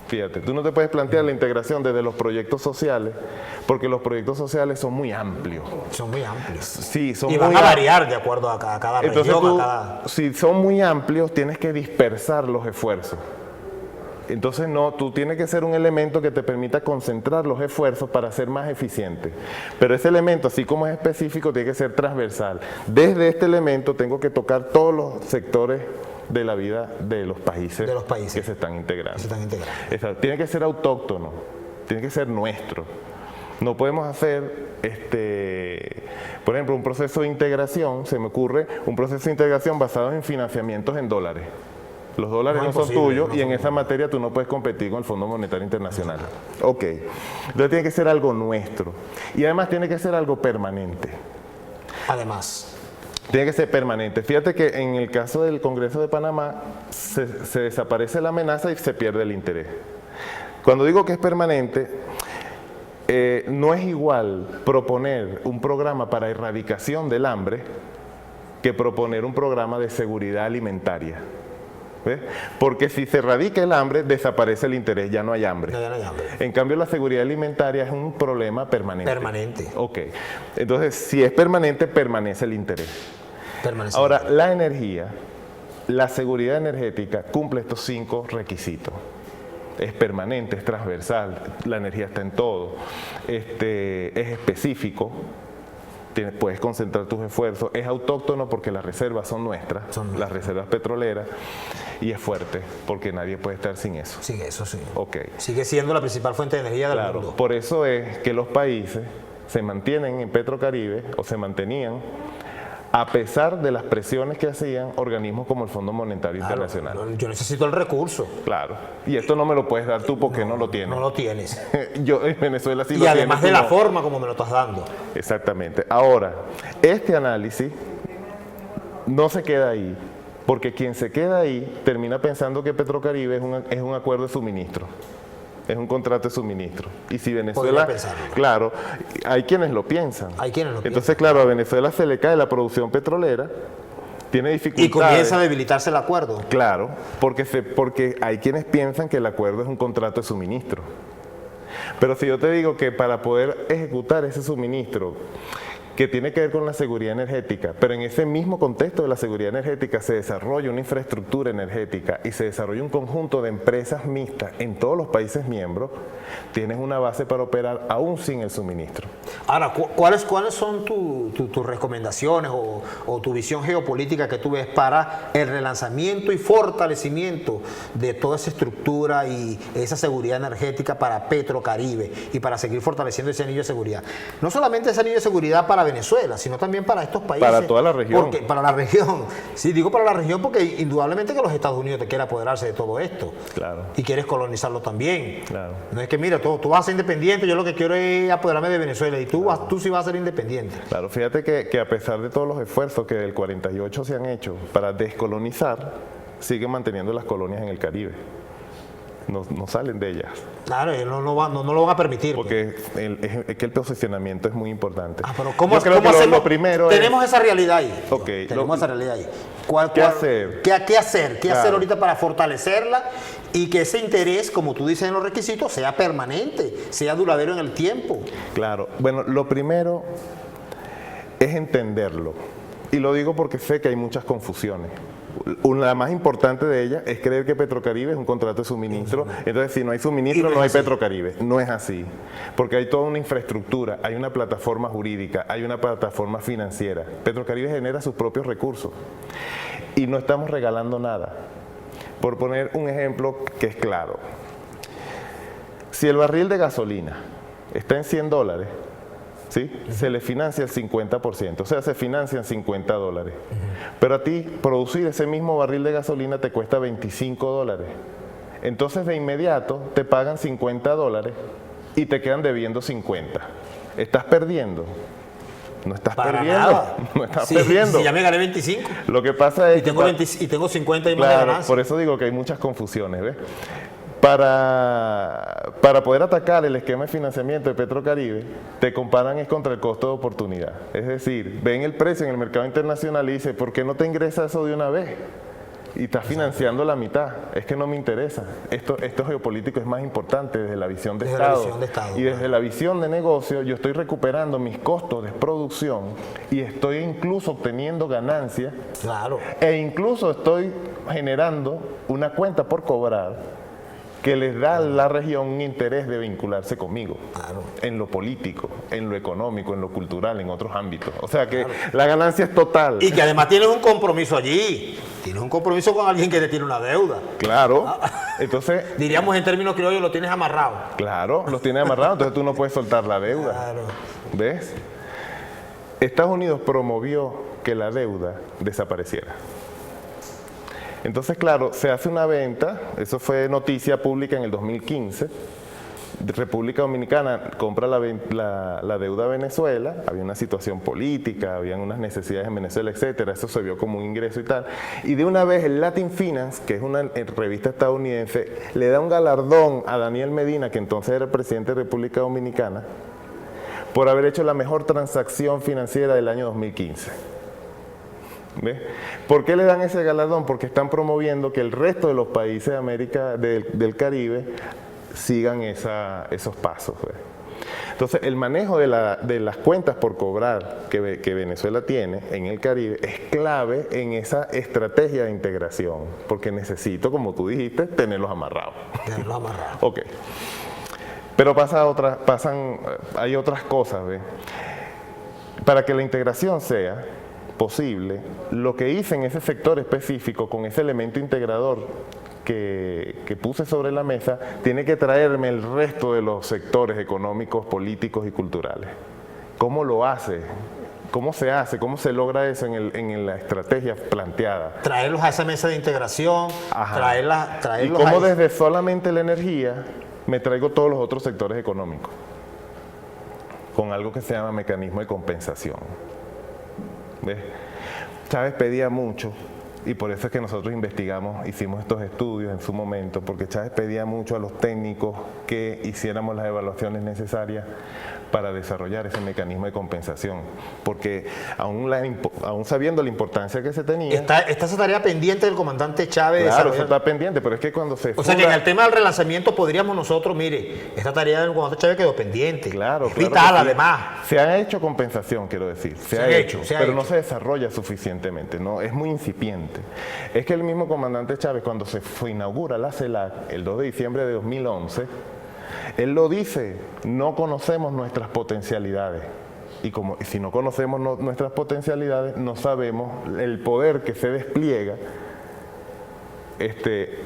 B: Fíjate, tú no te puedes plantear la integración desde los proyectos sociales, porque los proyectos sociales son muy amplios.
A: Son muy amplios.
B: Sí, son
A: y van a variar de acuerdo a cada
B: Entonces
A: región.
B: Si son muy amplios, tienes que dispersar los esfuerzos. Entonces tú tienes que ser un elemento que te permita concentrar los esfuerzos para ser más eficiente. Pero ese elemento, así como es específico, tiene que ser transversal. Desde este elemento tengo que tocar todos los sectores de la vida de los países que se están integrando. Tiene que ser autóctono, tiene que ser nuestro. No podemos hacer, por ejemplo, un proceso de integración, se me ocurre, un proceso de integración basado en financiamientos en dólares. Los dólares no son tuyos y en esa materia tú no puedes competir con el Fondo Monetario Internacional. Ok. Entonces tiene que ser algo nuestro. Y además tiene que ser algo permanente.
A: Además.
B: Tiene que ser permanente. Fíjate que en el caso del Congreso de Panamá se desaparece la amenaza y se pierde el interés. Cuando digo que es permanente, no es igual proponer un programa para erradicación del hambre que proponer un programa de seguridad alimentaria. ¿Ves? Porque si se erradica el hambre, desaparece el interés, ya no hay hambre.
A: No, ya no hay hambre.
B: En cambio, la seguridad alimentaria es un problema permanente.
A: Permanente.
B: Ok. Entonces, si es permanente, permanece el interés.
A: Permanente.
B: Ahora, la energía, la seguridad energética cumple estos 5 requisitos. Es permanente, es transversal, la energía está en todo, es específico, puedes concentrar tus esfuerzos, es autóctono porque las reservas son nuestras, las reservas petroleras, y es fuerte porque nadie puede estar sin eso.
A: Sin eso, sí.
B: Okay.
A: Sigue siendo la principal fuente de energía del mundo.
B: Por eso es que los países se mantienen en Petrocaribe, o se mantenían, a pesar de las presiones que hacían organismos como el Fondo Monetario Internacional.
A: Yo necesito el recurso.
B: Claro. Y esto no me lo puedes dar tú porque no lo tienes.
A: No lo tienes.
B: Yo en Venezuela sí lo
A: Y
B: tengo.
A: además de la forma como me lo estás dando.
B: Exactamente. Ahora, este análisis no se queda ahí, porque quien se queda ahí termina pensando que Petrocaribe es un acuerdo de suministro. Es un contrato de suministro. Y si Venezuela... Claro, hay quienes lo piensan.
A: Hay quienes lo
B: Entonces, claro, a Venezuela se le cae la producción petrolera, tiene dificultades.
A: Y comienza a debilitarse el acuerdo.
B: Claro, porque hay quienes piensan que el acuerdo es un contrato de suministro. Pero si yo te digo que para poder ejecutar ese suministro, que tiene que ver con la seguridad energética, pero en ese mismo contexto de la seguridad energética se desarrolla una infraestructura energética y se desarrolla un conjunto de empresas mixtas en todos los países miembros, tienes una base para operar aún sin el suministro.
A: Ahora, ¿cuáles son tus recomendaciones o tu visión geopolítica que tú ves para el relanzamiento y fortalecimiento de toda esa estructura y esa seguridad energética para Petrocaribe y para seguir fortaleciendo ese anillo de seguridad? No solamente ese anillo de seguridad para Venezuela, sino también para estos países.
B: Para toda la región.
A: Para la región. Sí, digo para la región porque indudablemente que los Estados Unidos te quiere apoderarse de todo esto.
B: Claro.
A: Y quieres colonizarlo también.
B: Claro.
A: No es que, mira, tú vas a ser independiente, yo lo que quiero es apoderarme de Venezuela y tú sí vas a ser independiente.
B: Claro, fíjate que a pesar de todos los esfuerzos que del 48 se han hecho para descolonizar, siguen manteniendo las colonias en el Caribe. No salen de ellas.
A: Claro, no lo van a permitir.
B: Porque es que el posicionamiento es muy importante.
A: Pero ¿cómo
B: hacemos? Lo primero
A: tenemos esa realidad ahí.
B: Okay,
A: tenemos esa realidad ahí.
B: ¿Qué hacer?
A: ¿Qué hacer? ¿Qué hacer ahorita para fortalecerla y que ese interés, como tú dices en los requisitos, sea permanente, sea duradero en el tiempo?
B: Claro. Bueno, lo primero es entenderlo. Y lo digo porque sé que hay muchas confusiones. La más importante de ellas es creer que Petrocaribe es un contrato de suministro. Entonces, si no hay suministro, no hay Petrocaribe. No es así. Porque hay toda una infraestructura, hay una plataforma jurídica, hay una plataforma financiera. Petrocaribe genera sus propios recursos. Y no estamos regalando nada. Por poner un ejemplo que es claro. Si el barril de gasolina está en $100, ¿sí? Se le financia el 50%, o sea, se financian $50. Pero a ti producir ese mismo barril de gasolina te cuesta $25. Entonces de inmediato te pagan $50 y te quedan debiendo 50. ¿Estás perdiendo? No estás perdiendo.
A: Nada.
B: No estás perdiendo.
A: Si ya me gané 25.
B: Lo que pasa es
A: y tengo 50 y más
B: claro,
A: de ganancia.
B: por eso digo que hay muchas confusiones, ¿ves? Para poder atacar el esquema de financiamiento de Petrocaribe, te comparan es contra el costo de oportunidad. Es decir, ven el precio en el mercado internacional y dicen, ¿por qué no te ingresa eso de una vez? Y estás financiando la mitad. Es que no me interesa. Esto geopolítico es más importante desde la visión de Estado. Y desde la visión de negocio, yo estoy recuperando mis costos de producción y estoy incluso obteniendo ganancias.
A: Claro.
B: E incluso estoy generando una cuenta por cobrar que les da a la región un interés de vincularse conmigo, claro, en lo político, en lo económico, en lo cultural, en otros ámbitos. O sea que claro, la ganancia es total.
A: Y que además tienes un compromiso allí, tienes un compromiso con alguien que te tiene una deuda.
B: Claro, entonces...
A: diríamos en términos criollos, lo tienes amarrado.
B: Claro, los tienes amarrados, entonces tú no puedes soltar la deuda.
A: Claro.
B: ¿Ves? Estados Unidos promovió que la deuda desapareciera. Entonces, claro, se hace una venta, eso fue noticia pública en el 2015, República Dominicana compra la deuda a Venezuela, había una situación política, habían unas necesidades en Venezuela, etcétera, eso se vio como un ingreso y tal, y de una vez el Latin Finance, que es una revista estadounidense, le da un galardón a Daniel Medina, que entonces era el presidente de República Dominicana, por haber hecho la mejor transacción financiera del año 2015. ¿Ves? ¿Por qué le dan ese galardón? Porque están promoviendo que el resto de los países de América del Caribe sigan esos pasos. ¿Ves? Entonces, el manejo de las cuentas por cobrar que Venezuela tiene en el Caribe es clave en esa estrategia de integración, porque necesito, como tú dijiste, tenerlos amarrados.
A: Tenerlos amarrados.
B: Ok. Pero hay otras cosas. ¿Ves? Para que la integración sea posible, lo que hice en ese sector específico, con ese elemento integrador que puse sobre la mesa, tiene que traerme el resto de los sectores económicos, políticos y culturales. ¿Cómo lo hace? ¿Cómo se hace? ¿Cómo se logra eso en la estrategia planteada?
A: Traerlos a esa mesa de integración, traerlos
B: y cómo desde solamente la energía me traigo todos los otros sectores económicos, con algo que se llama mecanismo de compensación. ¿Ves? Chávez pedía mucho, y por eso es que nosotros hicimos estos estudios en su momento, porque Chávez pedía mucho a los técnicos que hiciéramos las evaluaciones necesarias para desarrollar ese mecanismo de compensación, porque aún sabiendo la importancia que se tenía...
A: Está esa tarea pendiente del comandante Chávez.
B: Claro, eso está pendiente, pero es que cuando se...
A: O sea que en el tema del relanzamiento podríamos nosotros, mire, esta tarea del comandante Chávez quedó pendiente.
B: Claro,
A: es vital, además.
B: Se ha hecho compensación, quiero decir. Se ha hecho, pero no se desarrolla suficientemente, no, es muy incipiente. Es que el mismo comandante Chávez, cuando se inaugura la CELAC, el 2 de diciembre de 2011, él lo dice, no conocemos nuestras potencialidades. Y si no conocemos nuestras potencialidades, no sabemos el poder que se despliega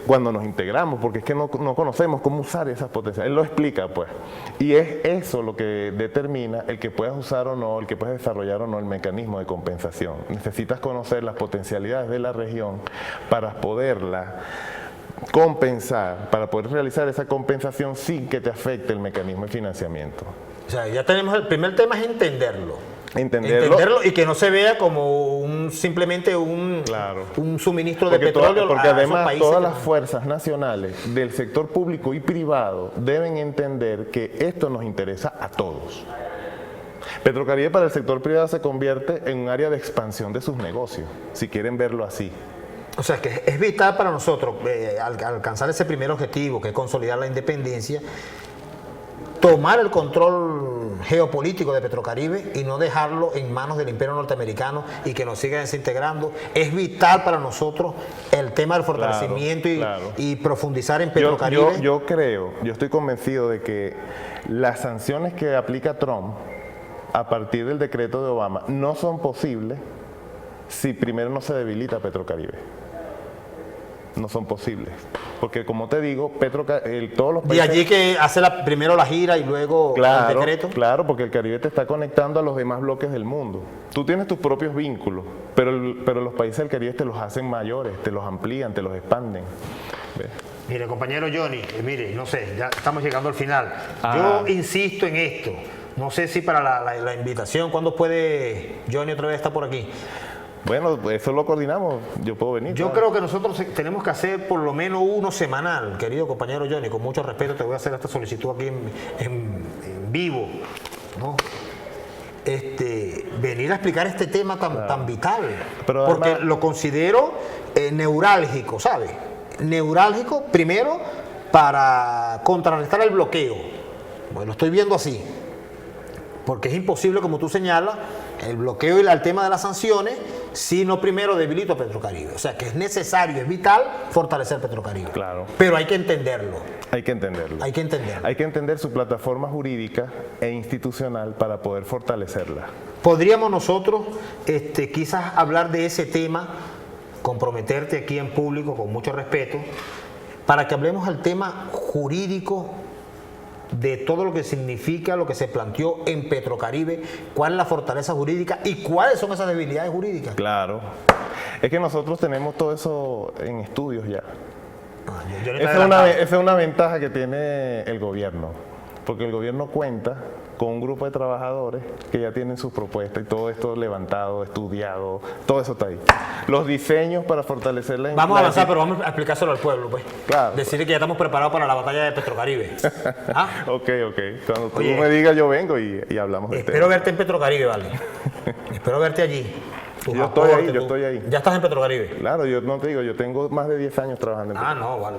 B: cuando nos integramos, porque es que no conocemos cómo usar esas potencialidades. Él lo explica, pues. Y es eso lo que determina el que puedas usar o no, el que puedas desarrollar o no el mecanismo de compensación. Necesitas conocer las potencialidades de la región para poderla compensar, para poder realizar esa compensación sin que te afecte el mecanismo de financiamiento.
A: O sea, ya tenemos el primer tema, es entenderlo y que no se vea como simplemente un suministro de petróleo.
B: Porque además todas las fuerzas nacionales del sector público y privado deben entender que esto nos interesa a todos. Petrocaribe para el sector privado se convierte en un área de expansión de sus negocios, si quieren verlo así.
A: O sea, que es vital para nosotros alcanzar ese primer objetivo, que es consolidar la independencia, tomar el control geopolítico de Petrocaribe y no dejarlo en manos del imperio norteamericano y que nos siga desintegrando. Es vital para nosotros el tema del fortalecimiento y profundizar en Petrocaribe.
B: Yo estoy convencido de que las sanciones que aplica Trump a partir del decreto de Obama no son posibles si primero no se debilita Petrocaribe. No son posibles. Porque como te digo, todos los países...
A: Y allí que hace primero la gira y luego el decreto.
B: Claro, porque el Caribe te está conectando a los demás bloques del mundo. Tú tienes tus propios vínculos, pero los países del Caribe te los hacen mayores, te los amplían, te los expanden. ¿Ves?
A: Mire, compañero Johnny, mire, no sé, ya estamos llegando al final. Yo insisto en esto. No sé si para la invitación, ¿cuándo puede Johnny otra vez estar por aquí?
B: Bueno, eso lo coordinamos, yo puedo venir.
A: Yo creo que nosotros tenemos que hacer por lo menos uno semanal, querido compañero Johnny, con mucho respeto te voy a hacer esta solicitud aquí en vivo, ¿no? Venir a explicar este tema tan vital,
B: pero
A: porque
B: además,
A: lo considero neurálgico, ¿sabes? Neurálgico, primero, para contrarrestar el bloqueo. Bueno, lo estoy viendo así, porque es imposible, como tú señalas, el bloqueo y el tema de las sanciones, si no primero debilito a Petrocaribe. O sea, que es necesario, es vital fortalecer Petrocaribe.
B: Claro.
A: Pero hay que entenderlo.
B: Hay que entenderlo.
A: Hay que entenderlo.
B: Hay que entender su plataforma jurídica e institucional para poder fortalecerla.
A: Podríamos nosotros quizás hablar de ese tema, comprometerte aquí en público con mucho respeto, para que hablemos del tema jurídico de todo lo que significa, lo que se planteó en Petrocaribe, cuál es la fortaleza jurídica y cuáles son esas debilidades jurídicas.
B: Claro. Es que nosotros tenemos todo eso en estudios ya.
A: Yo
B: Esa es una ventaja que tiene el gobierno. porque el gobierno cuenta con un grupo de trabajadores que ya tienen sus propuestas y todo esto levantado, estudiado, todo eso está ahí. Los diseños para fortalecer la...
A: Vamos a avanzar, pero vamos a explicárselo al pueblo, pues.
B: Claro.
A: Decirle que ya estamos preparados para la batalla de Petrocaribe. ¿Ah?
B: Ok. Cuando tú
A: Oye,
B: me digas, yo vengo y hablamos de
A: espero verte en Petrocaribe, vale. Espero verte allí. Tus
B: Yo estoy
A: aportes,
B: ahí, yo estoy ahí.
A: ¿Ya estás en Petrocaribe?
B: Claro, yo no te digo, yo tengo más de 10 años trabajando en
A: No, vale.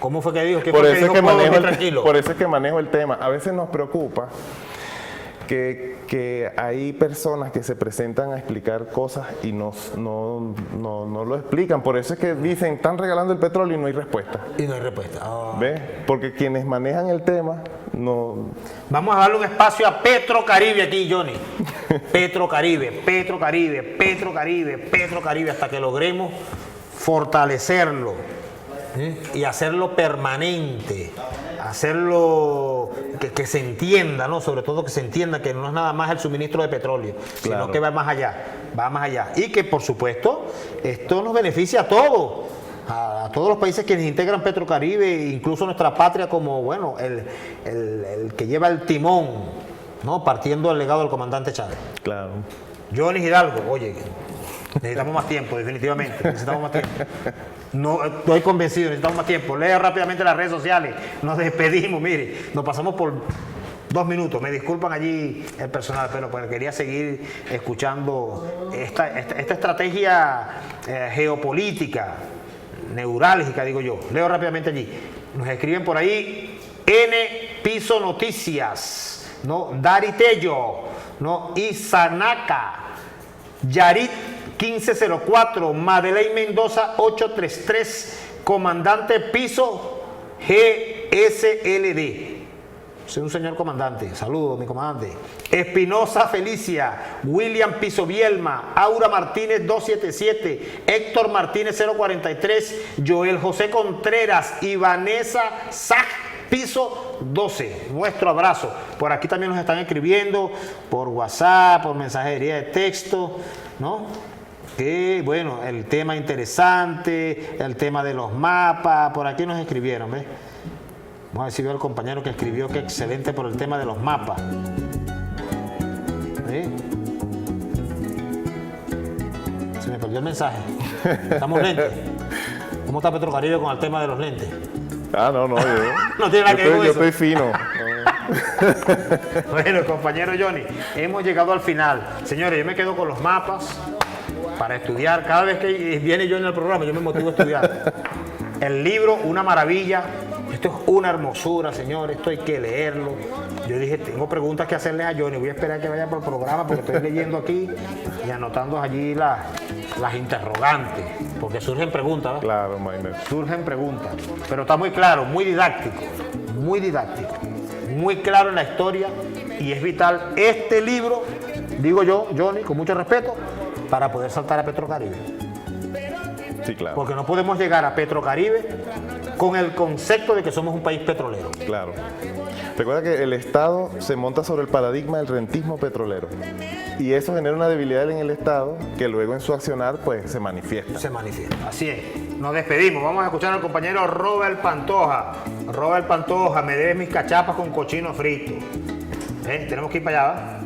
A: ¿Cómo fue que dijo? ¿Qué
B: por
A: fue
B: eso,
A: que
B: es
A: dijo?
B: que
A: ¿Puedo
B: manejo
A: dormir
B: el,
A: tranquilo?
B: por eso es que manejo el tema. A veces nos preocupa que hay personas que se presentan a explicar cosas y no lo explican. Por eso es que dicen, están regalando el petróleo y no hay respuesta.
A: Y no hay respuesta. Oh.
B: ¿Ves? Porque quienes manejan el tema no...
A: Vamos a darle un espacio a Petrocaribe aquí, Johnny. Petrocaribe, hasta que logremos fortalecerlo y hacerlo permanente, hacerlo que se entienda, ¿no? Sobre todo que se entienda que no es nada más el suministro de petróleo,
B: Claro.
A: sino que va más allá. Y que, por supuesto, esto nos beneficia a todos. A todos los países quienes integran Petrocaribe, incluso nuestra patria como, bueno, el que lleva el timón, ¿no? Partiendo del legado del comandante Chávez.
B: Claro.
A: Johnny Hidalgo, oye, necesitamos más tiempo, definitivamente, necesitamos más tiempo. No, estoy convencido, necesitamos más tiempo. Lea rápidamente las redes sociales, nos despedimos, mire, nos pasamos por 2 minutos, me disculpan allí el personal, pero pues quería seguir escuchando esta estrategia geopolítica, neurálgica, digo yo. Leo rápidamente allí. Nos escriben por ahí N Piso Noticias, ¿no? Dari Tello, ¿no? Isanaka, Yarit 1504, Madeleine Mendoza 833, Comandante Piso GSLD. Soy un señor comandante. Saludos, mi comandante. Espinosa Felicia, William Piso Bielma, Aura Martínez 277, Héctor Martínez 043, Joel José Contreras y Vanessa Saj Piso 12. Nuestro abrazo. Por aquí también nos están escribiendo por WhatsApp, por mensajería de texto, ¿no? Que bueno, el tema interesante, el tema de los mapas, por aquí nos escribieron, ¿ves? Vamos a decirle al compañero que escribió que excelente por el tema de los mapas. ¿Sí? Se me perdió el mensaje. Estamos lentes. ¿Cómo está Petrocaribe con el tema de los lentes?
B: No, yo
A: No tiene nada que ver con
B: yo
A: eso.
B: estoy fino.
A: Bueno, compañero Johnny, hemos llegado al final. Señores, yo me quedo con los mapas para estudiar. Cada vez que viene Johnny al programa, yo me motivo a estudiar. El libro, una maravilla. Esto es una hermosura, señores. Esto hay que leerlo. Yo dije, tengo preguntas que hacerle a Johnny. Voy a esperar que vaya por el programa porque estoy leyendo aquí y anotando allí las interrogantes. Porque surgen preguntas, ¿verdad?
B: Claro, imagínate.
A: Surgen preguntas. Pero está muy claro, muy didáctico. Muy didáctico. Muy claro en la historia. Y es vital este libro, digo yo, Johnny, con mucho respeto, para poder saltar a Petrocaribe.
B: Sí, claro.
A: Porque no podemos llegar a Petrocaribe con el concepto de que somos un país petrolero.
B: Claro. Recuerda que el Estado se monta sobre el paradigma del rentismo petrolero. Y eso genera una debilidad en el Estado que luego en su accionar pues se manifiesta.
A: Se manifiesta. Así es. Nos despedimos. Vamos a escuchar al compañero Robert Pantoja. Robert Pantoja, me debes mis cachapas con cochino frito. Tenemos que ir para allá, ¿verdad?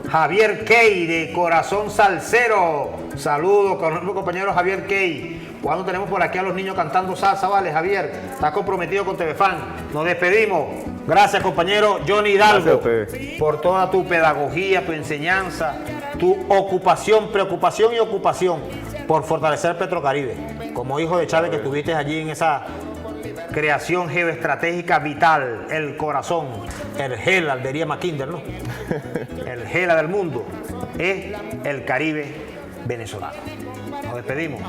A: Javier Key, de Corazón Salsero. Saludos con nuestro compañero Javier Key. ¿Cuándo tenemos por aquí a los niños cantando salsa, vale, Javier? Estás comprometido con Telefan. Nos despedimos. Gracias, compañero Johnny Hidalgo, por toda tu pedagogía, tu enseñanza, tu ocupación, preocupación y ocupación por fortalecer Petrocaribe. Como hijo de Chávez que estuviste allí en esa creación geoestratégica vital, el corazón, el GELA, diría Mackinder, ¿no? El GELA del mundo es el Caribe venezolano. Nos despedimos.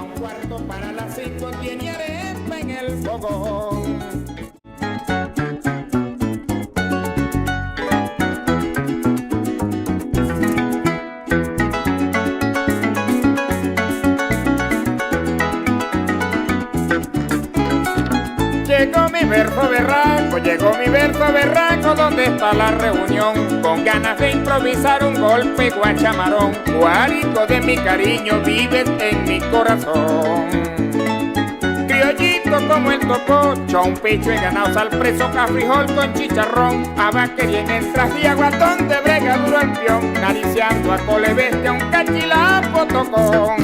C: Llegó mi verso berraco, ¿dónde está la reunión? Con ganas de improvisar un golpe guachamarón, guarico de mi cariño, vives en mi corazón. Criollito como el topocho, un pecho de ganado, sal preso, frijol con chicharrón, a vaquería en el traje y aguatón de brega duro el peón, nariciando a cole bestia un cachilapo tocón.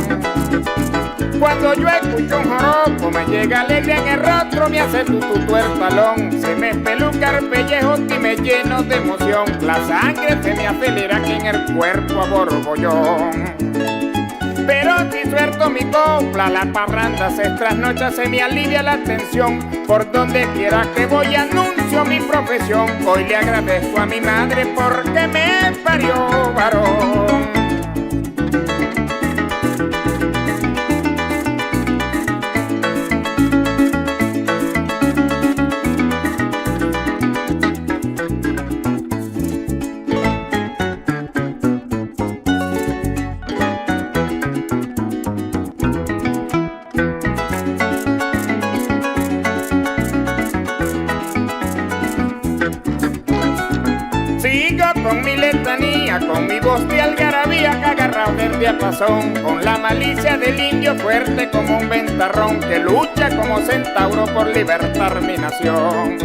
C: Cuando yo escucho un joropo me llega alegría en el rostro, me hace tututu el talón, se me espeluca el pellejo y me lleno de emoción, la sangre se me acelera aquí en el cuerpo a borbollón. Pero si suelto mi copla, la parranda se trasnocha, se me alivia la tensión. Por donde quiera que voy anuncio mi profesión. Hoy le agradezco a mi madre porque me parió varón. Sigo con mi letanía, con mi voz de algarabía, que agarrado del diapasón, con la malicia del indio fuerte como un ventarrón, que lucha como centauro por libertar mi nación.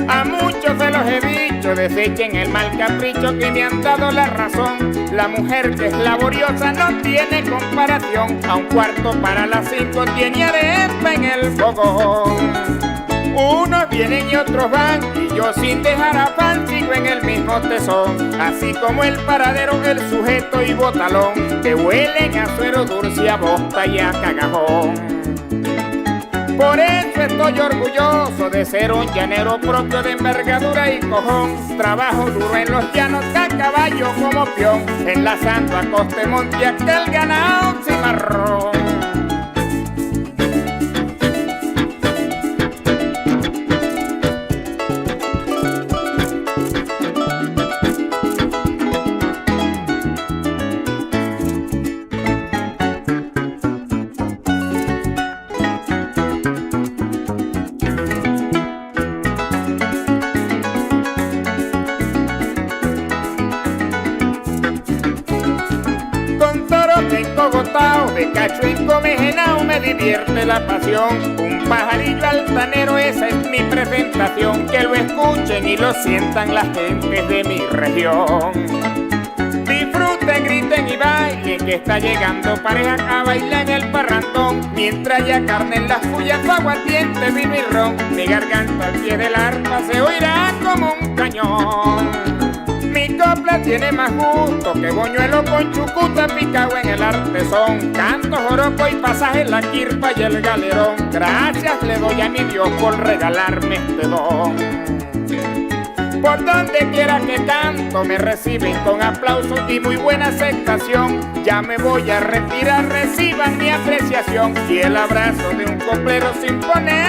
C: A muchos se los he dicho, desechen el mal capricho que me han dado la razón. La mujer que es laboriosa no tiene comparación, a un cuarto para las 5 tiene arepa en el fogón. Unos vienen y otros van, y yo sin dejar afán sigo en el mismo tesón. Así como el paradero, el sujeto y botalón, que huelen a suero dulce, a bosta y a cagajón. Por eso estoy orgulloso de ser un llanero propio de envergadura y cojón. Trabajo duro en los llanos, a caballo como peón, enlazando a coste monte aquel ganado cimarrón. Encogotao, de cacho encomejenao, me divierte la pasión. Un pajarillo altanero, esa es mi presentación. Que lo escuchen y lo sientan las gentes de mi región. Disfruten, griten y bailen, que está llegando pareja a bailar en el parrandón. Mientras haya carne en las pullas, aguardiente, vino y ron, mi garganta al pie del arpa se oirá como un cañón. Mi copla tiene más gusto que boñuelo con chucuta picado en el artesón. Canto, joropo y pasaje, la quirpa y el galerón. Gracias le doy a mi Dios por regalarme este don. Por donde quiera que canto me reciben con aplausos y muy buena aceptación. Ya me voy a retirar, reciban mi apreciación y el abrazo de un coplero sin poner